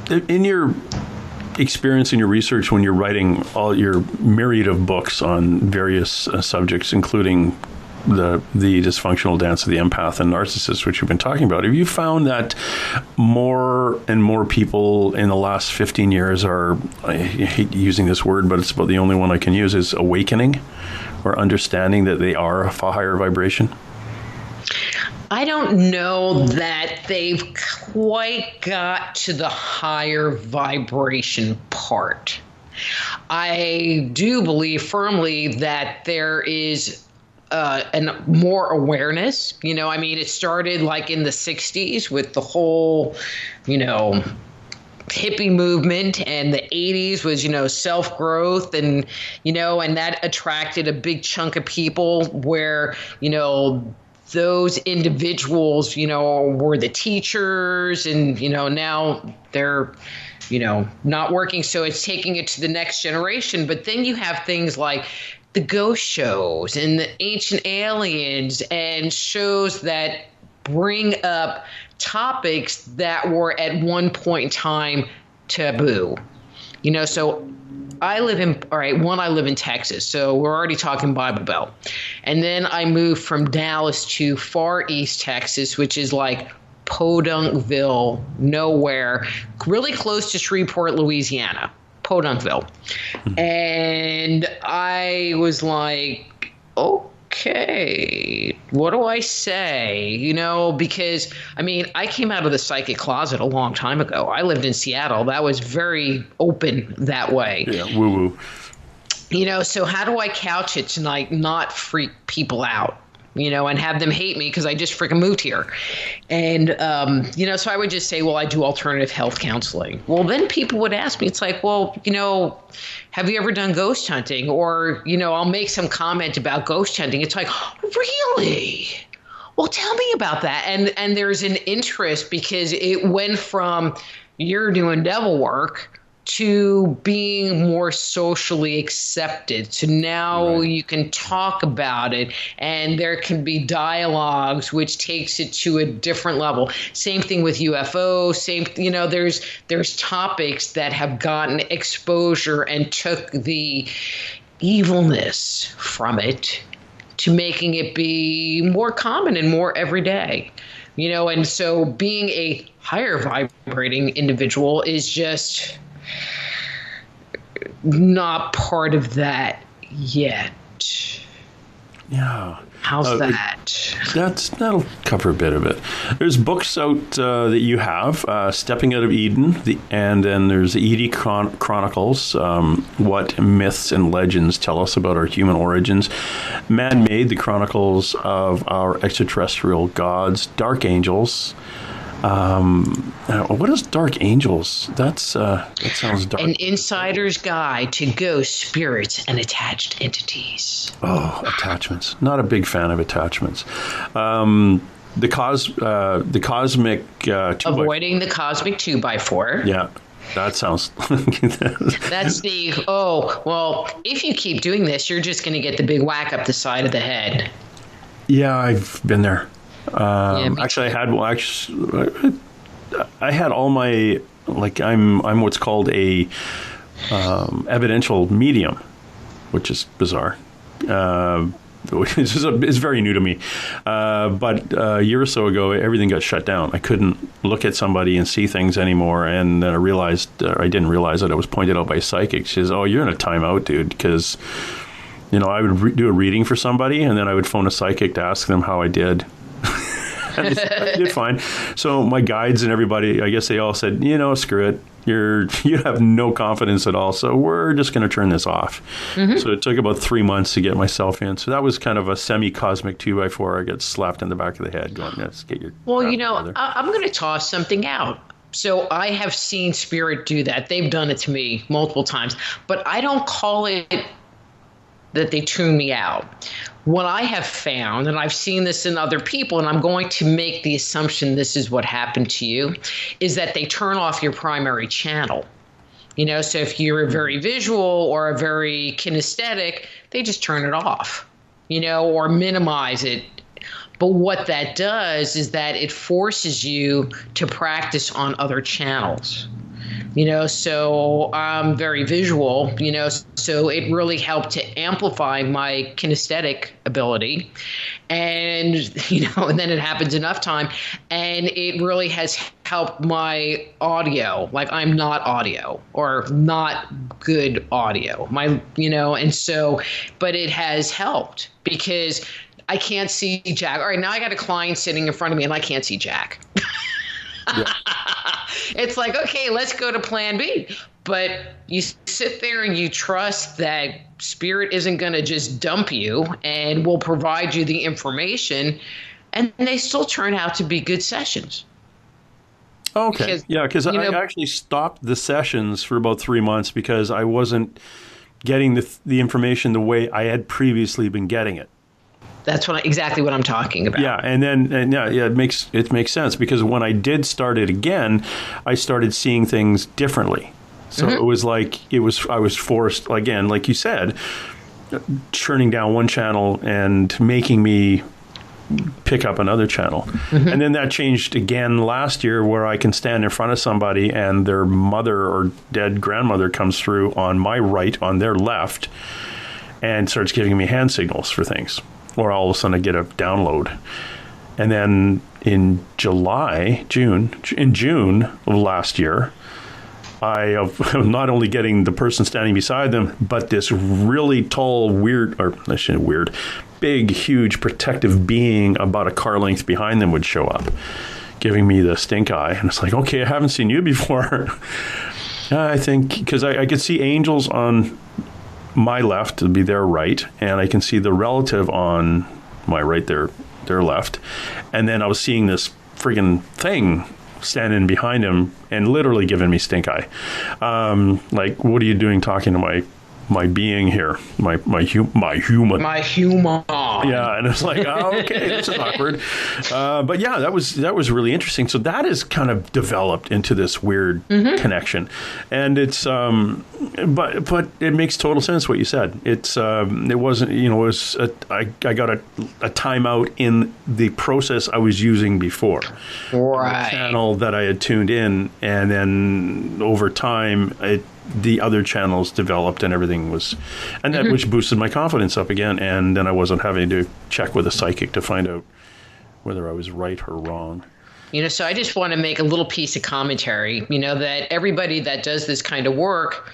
in your experience in your research, when you're writing all your myriad of books on various subjects, including the dysfunctional dance of the empath and narcissist, which we've been talking about, have you found that more and more people in the last 15 years are, I hate using this word, but it's about the only one I can use, is awakening or understanding that they are a higher vibration? I don't know that they've quite got to the higher vibration part. I do believe firmly that there is and more awareness. I mean, it started like in the 60s with the whole, hippie movement, and the 80s was, self-growth, and, and that attracted a big chunk of people where, those individuals, were the teachers, and, now they're, not working. So it's taking it to the next generation. But then you have things like the ghost shows and the ancient aliens and shows that bring up topics that were at one point in time taboo. So I live in Texas, so we're already talking Bible Belt. And then I moved from Dallas to Far East Texas, which is like Podunkville, nowhere, really close to Shreveport, Louisiana. Podunkville. And I was like, okay, what do I say? Because I mean, I came out of the psychic closet a long time ago. I lived in Seattle. That was very open that way. Yeah, woo woo. So how do I couch it to not freak people out? And have them hate me because I just freaking moved here. And, so I would just say, well, I do alternative health counseling. Well, then people would ask me, it's like, well, have you ever done ghost hunting? Or, I'll make some comment about ghost hunting. It's like, really? Well, tell me about that. And there's an interest because it went from you're doing devil work to being more socially accepted. So now you can talk about it, and there can be dialogues, which takes it to a different level. Same thing with UFO. There's topics that have gotten exposure and took the evilness from it to making it be more common and more everyday. And so being a higher vibrating individual is just not part of that yet. Yeah. How's that? That'll cover a bit of it. There's books out that you have, Stepping Out of Eden, and then there's the Edie Chronicles, what myths and legends tell us about our human origins. Man-Made, the Chronicles of Our Extraterrestrial Gods, Dark Angels. What is Dark Angels? That sounds dark. An insider's guide to ghosts, spirits, and attached entities. Oh, attachments. Not a big fan of attachments. The cosmic 2x4. Avoiding the cosmic 2x4. Yeah. That sounds. That's the. Oh, well, if you keep doing this, you're just going to get the big whack up the side of the head. Yeah, I've been there. Actually, I had all my, I'm what's called a evidential medium, which is bizarre. Which is very new to me. But a year or so ago, everything got shut down. I couldn't look at somebody and see things anymore. And then I didn't realize that I was pointed out by a psychic. She says, "Oh, you're in a timeout, dude," because, I would do a reading for somebody, and then I would phone a psychic to ask them how I did. I did fine. So my guides and everybody, I guess they all said, screw it. You have no confidence at all. So we're just going to turn this off. Mm-hmm. So it took about 3 months to get myself in. So that was kind of a semi-cosmic 2x4. I get slapped in the back of the head going, let's get your. Well, I'm going to toss something out. So I have seen spirit do that. They've done it to me multiple times, but I don't call it that they tune me out. What I have found, and I've seen this in other people, and I'm going to make the assumption this is what happened to you, is that they turn off your primary channel. So if you're a very visual or a very kinesthetic, they just turn it off, or minimize it. But what that does is that it forces you to practice on other channels. So I'm very visual, so it really helped to amplify my kinesthetic ability. And, and then it happens enough time, and it really has helped my audio. Like, I'm not audio or not good audio, but it has helped because I can't see Jack. All right, now I got a client sitting in front of me and I can't see Jack. Yeah. It's like, okay, let's go to plan B. But you sit there and you trust that spirit isn't going to just dump you and will provide you the information, and they still turn out to be good sessions. Okay. Because I actually stopped the sessions for about 3 months because I wasn't getting the information the way I had previously been getting it. That's exactly what I'm talking about. Yeah, it makes sense because when I did start it again, I started seeing things differently. So it was like I was forced again, like you said, churning down one channel and making me pick up another channel. And then that changed again last year where I can stand in front of somebody and their mother or dead grandmother comes through on my right, on their left, and starts giving me hand signals for things. Or all of a sudden I get a download. And then in June of last year, I am not only getting the person standing beside them, but this really tall, big, huge protective being about a car length behind them would show up, giving me the stink eye. And it's like, okay, I haven't seen you before. I think because I could see angels on my left, to be their right, and I can see the relative on my right, their left. And then I was seeing this friggin' thing standing behind him and literally giving me stink eye. Like, what are you doing talking to my being here, my human. Yeah, and it's like, oh, okay, this is awkward. But yeah, that was really interesting. So that has kind of developed into this weird connection, and it's but it makes total sense what you said. It wasn't, I got a timeout in the process I was using before, right? The channel that I had tuned in, and then over time the other channels developed and everything was, and that which boosted my confidence up again. And then I wasn't having to check with a psychic to find out whether I was right or wrong. So I just want to make a little piece of commentary, that everybody that does this kind of work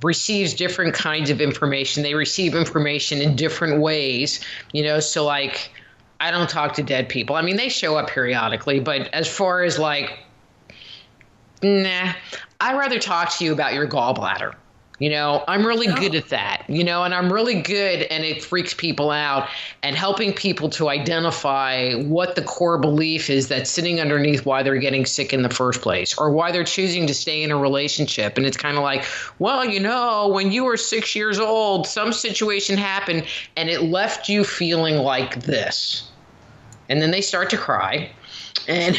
receives different kinds of information. They receive information in different ways, so like, I don't talk to dead people. I mean, they show up periodically, but as far as like, nah, I'd rather talk to you about your gallbladder. I'm really good at that, and I'm really good, and it freaks people out, and helping people to identify what the core belief is that's sitting underneath why they're getting sick in the first place, or why they're choosing to stay in a relationship. And it's kind of like, well, when you were 6 years old, some situation happened and it left you feeling like this. And then they start to cry and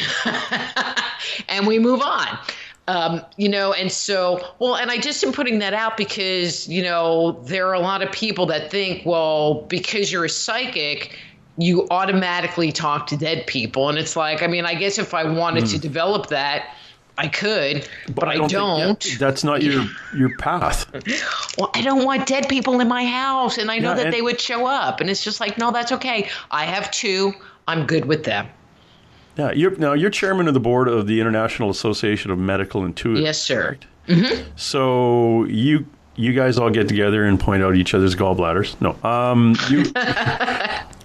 and we move on. And so, and I just am putting that out because, there are a lot of people that think, well, because you're a psychic, you automatically talk to dead people. And it's like, I mean, I guess if I wanted to develop that, I could, but I don't. That's not your path. Well, I don't want dead people in my house. And I know that they would show up. And it's just like, no, that's okay. I have two. I'm good with them. Yeah, you're chairman of the board of the International Association of Medical Intuitives. Yes, sir. Right? So you guys all get together and point out each other's gallbladders. No,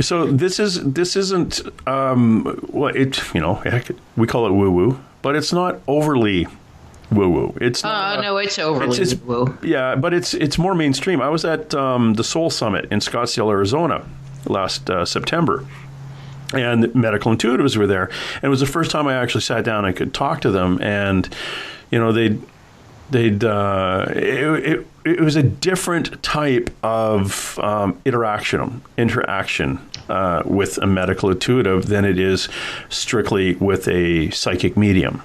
so this isn't we call it woo woo, but it's not overly woo woo. It's not, no, it's overly woo woo. Yeah, but it's more mainstream. I was at the Soul Summit in Scottsdale, Arizona, last September. And medical intuitives were there, and it was the first time I actually sat down and could talk to them. And it was a different type of interaction with a medical intuitive than it is strictly with a psychic medium.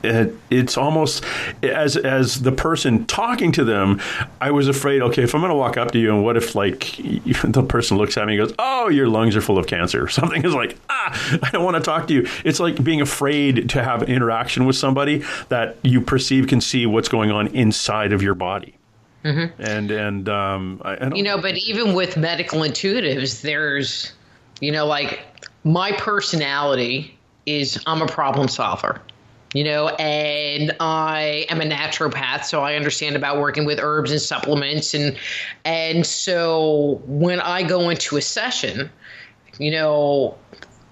It's almost as the person talking to them, I was afraid, okay, if I'm going to walk up to you and what if like the person looks at me and goes, oh, your lungs are full of cancer. Something is like, I don't want to talk to you. It's like being afraid to have an interaction with somebody that you perceive can see what's going on inside of your body. Mm-hmm. And I don't but even with medical intuitives, there's, like my personality is I'm a problem solver. And I am a naturopath, so I understand about working with herbs and supplements. And so when I go into a session,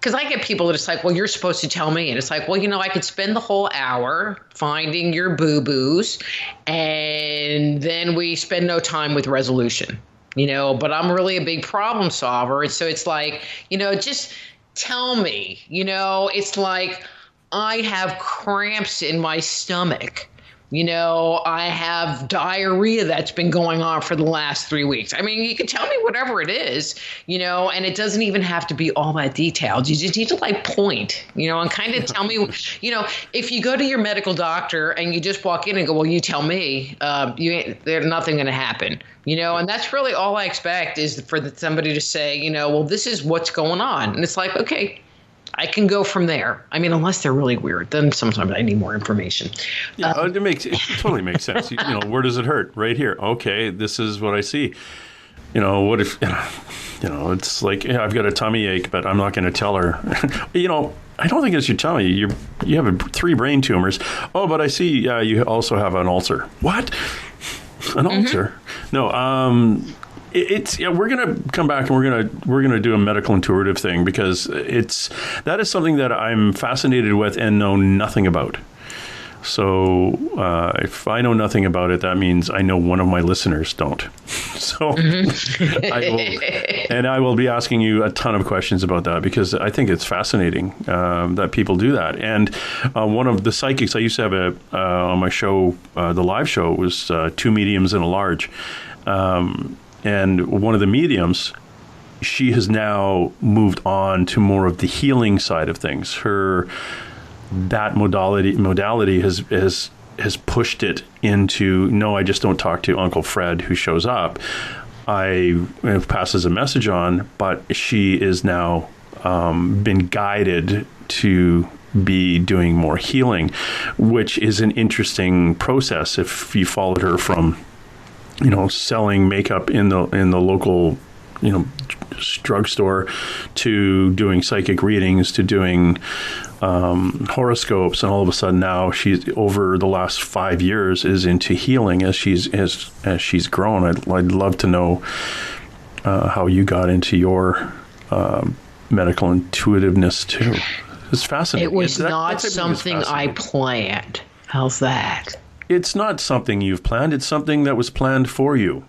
because I get people that it's like, well, you're supposed to tell me. And it's like, well, I could spend the whole hour finding your boo-boos, and then we spend no time with resolution, but I'm really a big problem solver. And so it's like, just tell me, it's like I have cramps in my stomach. I have diarrhea that's been going on for the last 3 weeks. I mean, you can tell me whatever it is, and it doesn't even have to be all that detailed. You just need to point, and kind of tell me, if you go to your medical doctor and you just walk in and go, well, you tell me, there's nothing going to happen, and that's really all I expect is for somebody to say, well, this is what's going on. And it's like, okay, I can go from there. I mean, unless they're really weird, then sometimes I need more information. Yeah, it totally makes sense. Where does it hurt? Right here. Okay, this is what I see. What if, it's like, I've got a tummy ache, but I'm not going to tell her. I don't think it's your tummy. You have 3 brain tumors. Oh, but I see you also have an ulcer. What? An ulcer? No. We're going to come back and we're going to do a medical intuitive thing, because that is something that I'm fascinated with and know nothing about. So if I know nothing about it, that means I know one of my listeners don't. So I will be asking you a ton of questions about that, because I think it's fascinating that people do that. And one of the psychics I used to have on my show, the live show, was 2 mediums and a large. And one of the mediums, she has now moved on to more of the healing side of things. That modality has pushed it into, no, I just don't talk to Uncle Fred who shows up. I passes a message on, but she is now been guided to be doing more healing, which is an interesting process if you followed her from selling makeup in the local, drugstore, to doing psychic readings, to doing horoscopes, and all of a sudden now she's, over the last 5 years, is into healing as she's grown. I'd love to know how you got into your medical intuitiveness too. It's fascinating. It was not something I planned. How's that? It's not something you've planned. It's something that was planned for you.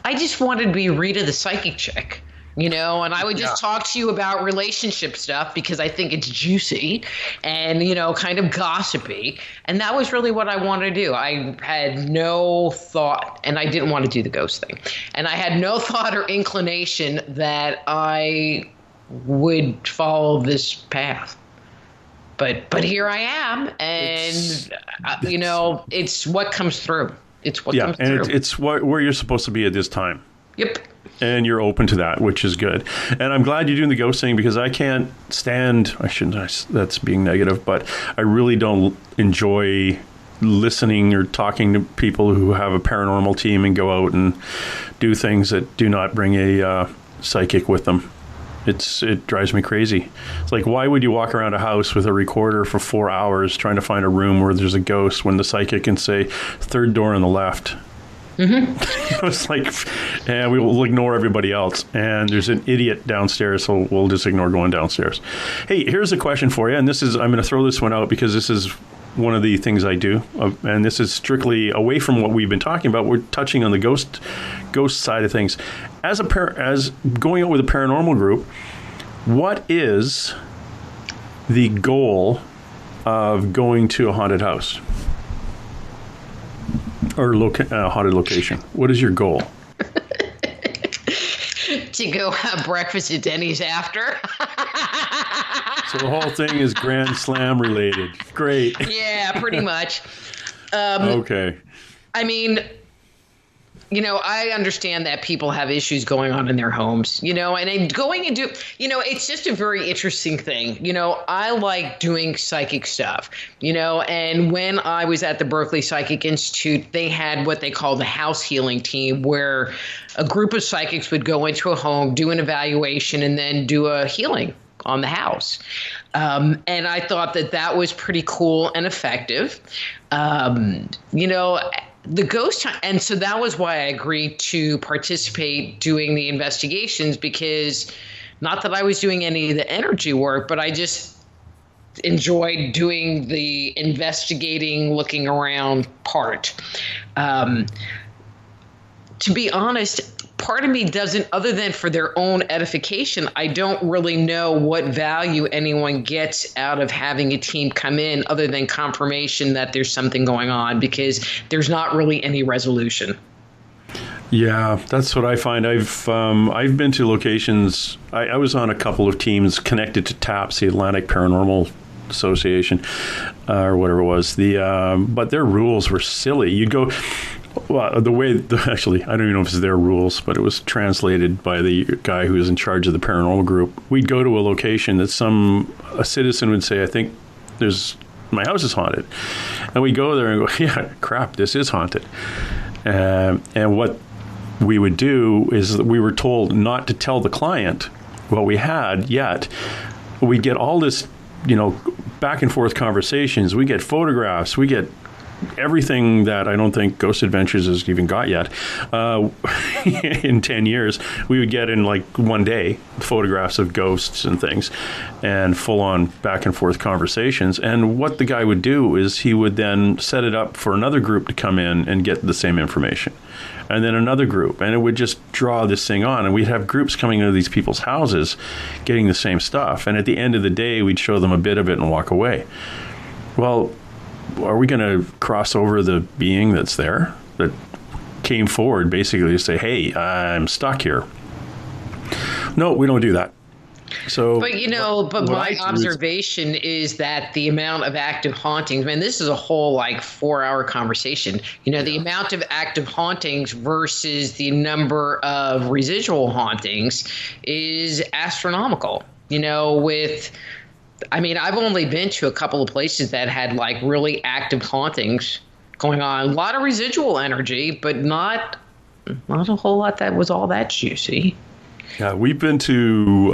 I just wanted to be Rita the psychic chick, and I would just talk to you about relationship stuff because I think it's juicy and, kind of gossipy. And that was really what I wanted to do. I had no thought, and I didn't want to do the ghost thing. And I had no thought or inclination that I would follow this path. But here I am, and it's what comes through. It's what comes through. And it's where you're supposed to be at this time. Yep. And you're open to that, which is good. And I'm glad you're doing the ghost thing, because I can't stand, that's being negative, but I really don't enjoy listening or talking to people who have a paranormal team and go out and do things that do not bring a psychic with them. It drives me crazy. It's like, why would you walk around a house with a recorder for 4 hours trying to find a room where there's a ghost when the psychic can say, 3rd door on the left? Mm-hmm. It's like, and we will ignore everybody else. And there's an idiot downstairs, so we'll just ignore going downstairs. Hey, here's a question for you. And I'm going to throw this one out because this is one of the things I do. And this is strictly away from what we've been talking about. We're touching on the ghost side of things. As going out with a paranormal group, what is the goal of going to a haunted house or haunted location? What is your goal? To go have breakfast at Denny's after. So the whole thing is Grand Slam related. Great. Yeah, pretty much. Okay. I mean, I understand that people have issues going on in their homes, and going into, it's just a very interesting thing. I like doing psychic stuff, and when I was at the Berkeley Psychic Institute, they had what they call the house healing team, where a group of psychics would go into a home, do an evaluation, and then do a healing on the house. And I thought that was pretty cool and effective. The ghost time, and so that was why I agreed to participate doing the investigations, because Not that I was doing any of the energy work, but I just enjoyed doing the investigating, looking around part. To be honest, part of me doesn't, other than for their own edification, I don't really know what value anyone gets out of having a team come in other than confirmation that there's something going on, because there's not really any resolution. Yeah, that's what I find. I've been to locations. I was on a couple of teams connected to TAPS, the Atlantic Paranormal Association, or whatever it was. But their rules were silly. You'd go. Well, actually, I don't even know if it's their rules, but it was translated by the guy who was in charge of the paranormal group. We'd go to a location that a citizen would say, I think my house is haunted. And we go there and go, yeah, crap, this is haunted. And what we would do is we were told not to tell the client what we had yet. We get all this, back and forth conversations. We get photographs. We get everything that I don't think Ghost Adventures has even got yet. In 10 years, we would get in like one day photographs of ghosts and things, and full-on back and forth conversations. And what the guy would do is he would then set it up for another group to come in and get the same information, and then another group, and it would just draw this thing on. And we'd have groups coming into these people's houses getting the same stuff, and at the end of the day, we'd show them a bit of it and walk away. Well, are we going to cross over the being that's there, that came forward basically to say, hey, I'm stuck here? No, we don't do that. So, but my observation is that the amount of active hauntings, man, this is a whole 4-hour conversation. The amount of active hauntings versus the number of residual hauntings is astronomical. I've only been to a couple of places that had really active hauntings going on. A lot of residual energy, but not a whole lot that was all that juicy. Yeah, we've been to,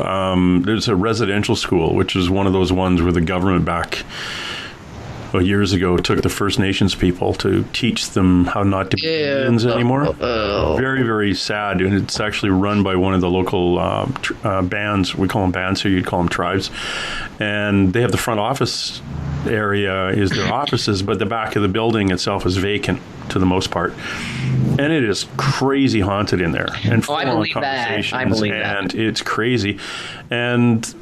there's a residential school, which is one of those ones where the government back years ago took the First Nations people to teach them how not to be Indians anymore. Very, very sad. And it's actually run by one of the local bands. We call them bands here, you'd call them tribes. And they have the front office area is their offices, but the back of the building itself is vacant to the most part. And it is crazy haunted in there. And I believe that. And it's crazy. And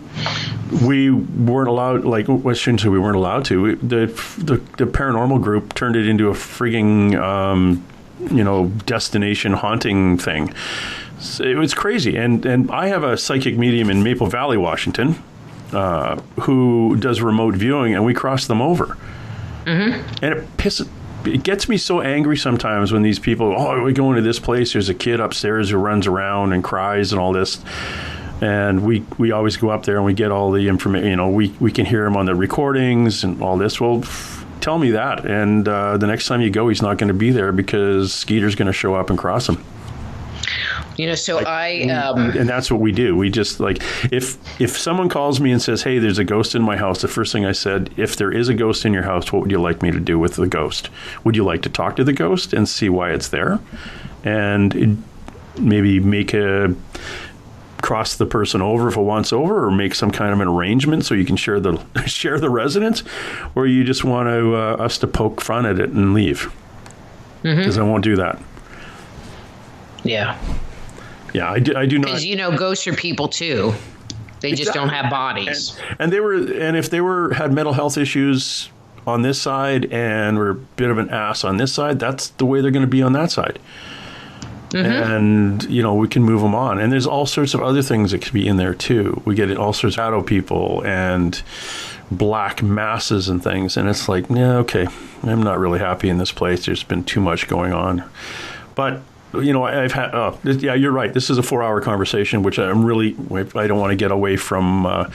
we weren't allowed, I shouldn't say we weren't allowed to. The paranormal group turned it into a frigging, destination haunting thing. So it was crazy. And I have a psychic medium in Maple Valley, Washington, who does remote viewing, and we cross them over. Mm-hmm. And it gets me so angry sometimes when these people, we go into this place, there's a kid upstairs who runs around and cries and all this. And we always go up there and we get all the information. We can hear him on the recordings and all this. Well, tell me that. And the next time you go, he's not going to be there because Skeeter's going to show up and cross him. And that's what we do. We just if someone calls me and says, hey, there's a ghost in my house, the first thing I said, if there is a ghost in your house, what would you like me to do with the ghost? Would you like to talk to the ghost and see why it's there? And maybe cross the person over if it wants over, or make some kind of an arrangement so you can share the residence, or you just want us to poke fun at it and leave? Because I won't do that. Yeah. Yeah, I do not. Because ghosts are people too. They just don't have bodies. And if they had mental health issues on this side and were a bit of an ass on this side, that's the way they're going to be on that side. Mm-hmm. And, we can move them on. And there's all sorts of other things that could be in there, too. We get all sorts of shadow people and black masses and things. And it's okay, I'm not really happy in this place. There's been too much going on. But, I've had, you're right. This is a 4-hour conversation, which I don't want to get away from our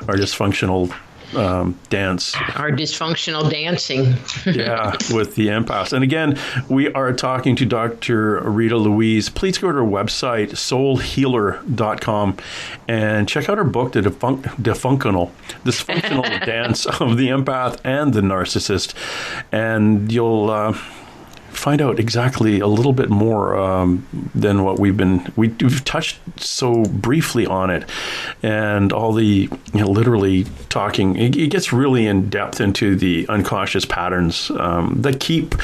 dysfunctional dance. Our dysfunctional dancing. Yeah, with the empaths. And again, we are talking to Dr. Rita Louise. Please go to her website, soulhealer.com, and check out her book, The Dysfunctional Dance of the Empath and the Narcissist. And you'll find out exactly a little bit more than what we've touched so briefly on it, and all the literally talking. It gets really in depth into the unconscious patterns that keep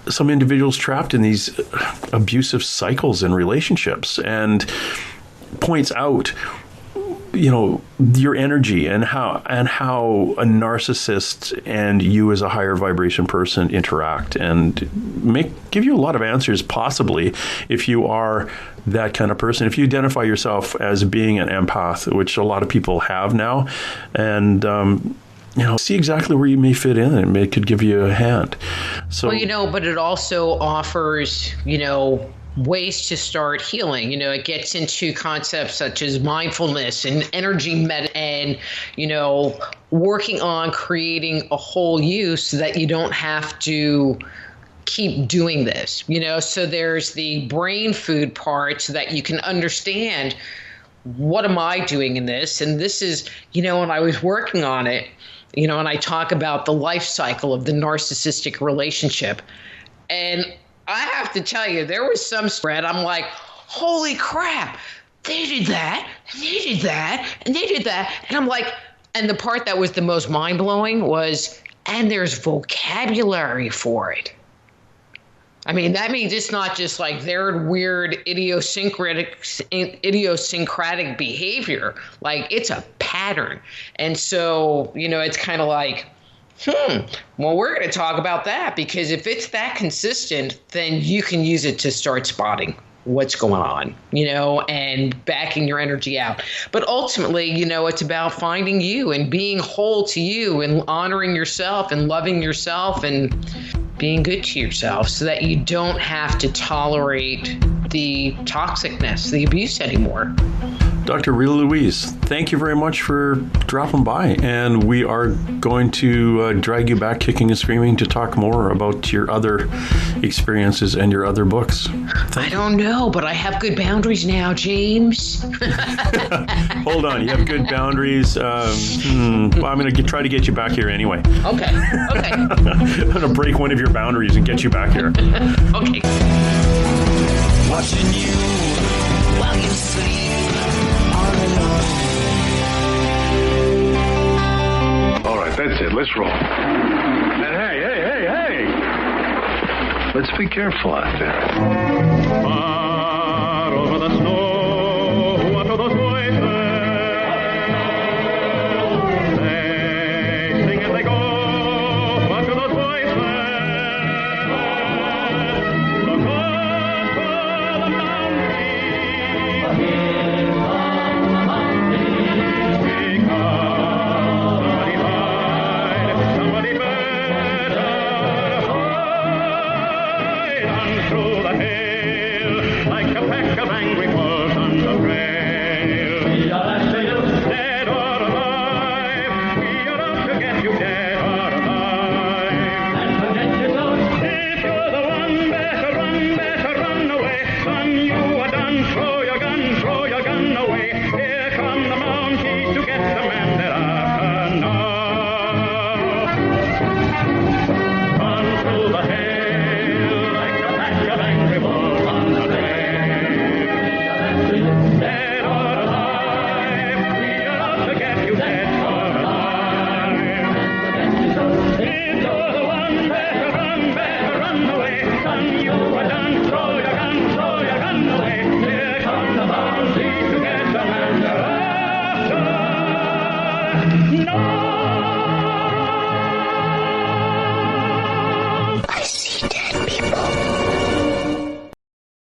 some individuals trapped in these abusive cycles in relationships, and points out your energy and how a narcissist and you as a higher vibration person interact, and give you a lot of answers, possibly, if you are that kind of person. If you identify yourself as being an empath, which a lot of people have now, and see exactly where you may fit in, and it could give you a hand. So, but it also offers, ways to start healing. It gets into concepts such as mindfulness and energy and, working on creating a whole you so that you don't have to keep doing this, so there's the brain food part so that you can understand, what am I doing in this? And this is, when I was working on it, and I talk about the life cycle of the narcissistic relationship. And I have to tell you, there was some spread. I'm like, holy crap, they did that, and they did that, and they did that. And I'm like, and the part that was the most mind-blowing was, and there's vocabulary for it. I mean, that means it's not just like their weird idiosyncratic behavior. Like, it's a pattern. And so, it's kind of like, well, we're going to talk about that, because if it's that consistent, then you can use it to start spotting what's going on, and backing your energy out. But ultimately, it's about finding you and being whole to you and honoring yourself and loving yourself and being good to yourself, so that you don't have to tolerate the toxicness, the abuse anymore. Dr. Rita Louise, thank you very much for dropping by, and we are going to drag you back kicking and screaming to talk more about your other experiences and your other books. I don't know, but I have good boundaries now, James. Hold on, you have good boundaries. I'm going to try to get you back here anyway. Okay. I'm going to break one of your boundaries and get you back here. Okay. Watching you while you sleep. All right, that's it. Let's roll. And hey. Let's be careful out there. Far over the snow, what are those voices? They sing as they go. What are those voices? Look up for the mountains. Somebody better hide on through the hill, like a pack of angry wolves on the trail. Dead or alive, we are out to get you, dead or alive. If you're the one, better run away. Son, you are done, throw your gun away. Here come the Mounties to get the man that after now. Run through the hill like a pack of angry wolves on the trail. Dead or alive, we are out to get you, dead or alive. If you're the one, better run away. Son, you are done, throw your gun away. Here come the Mounties to get the man they're after. No!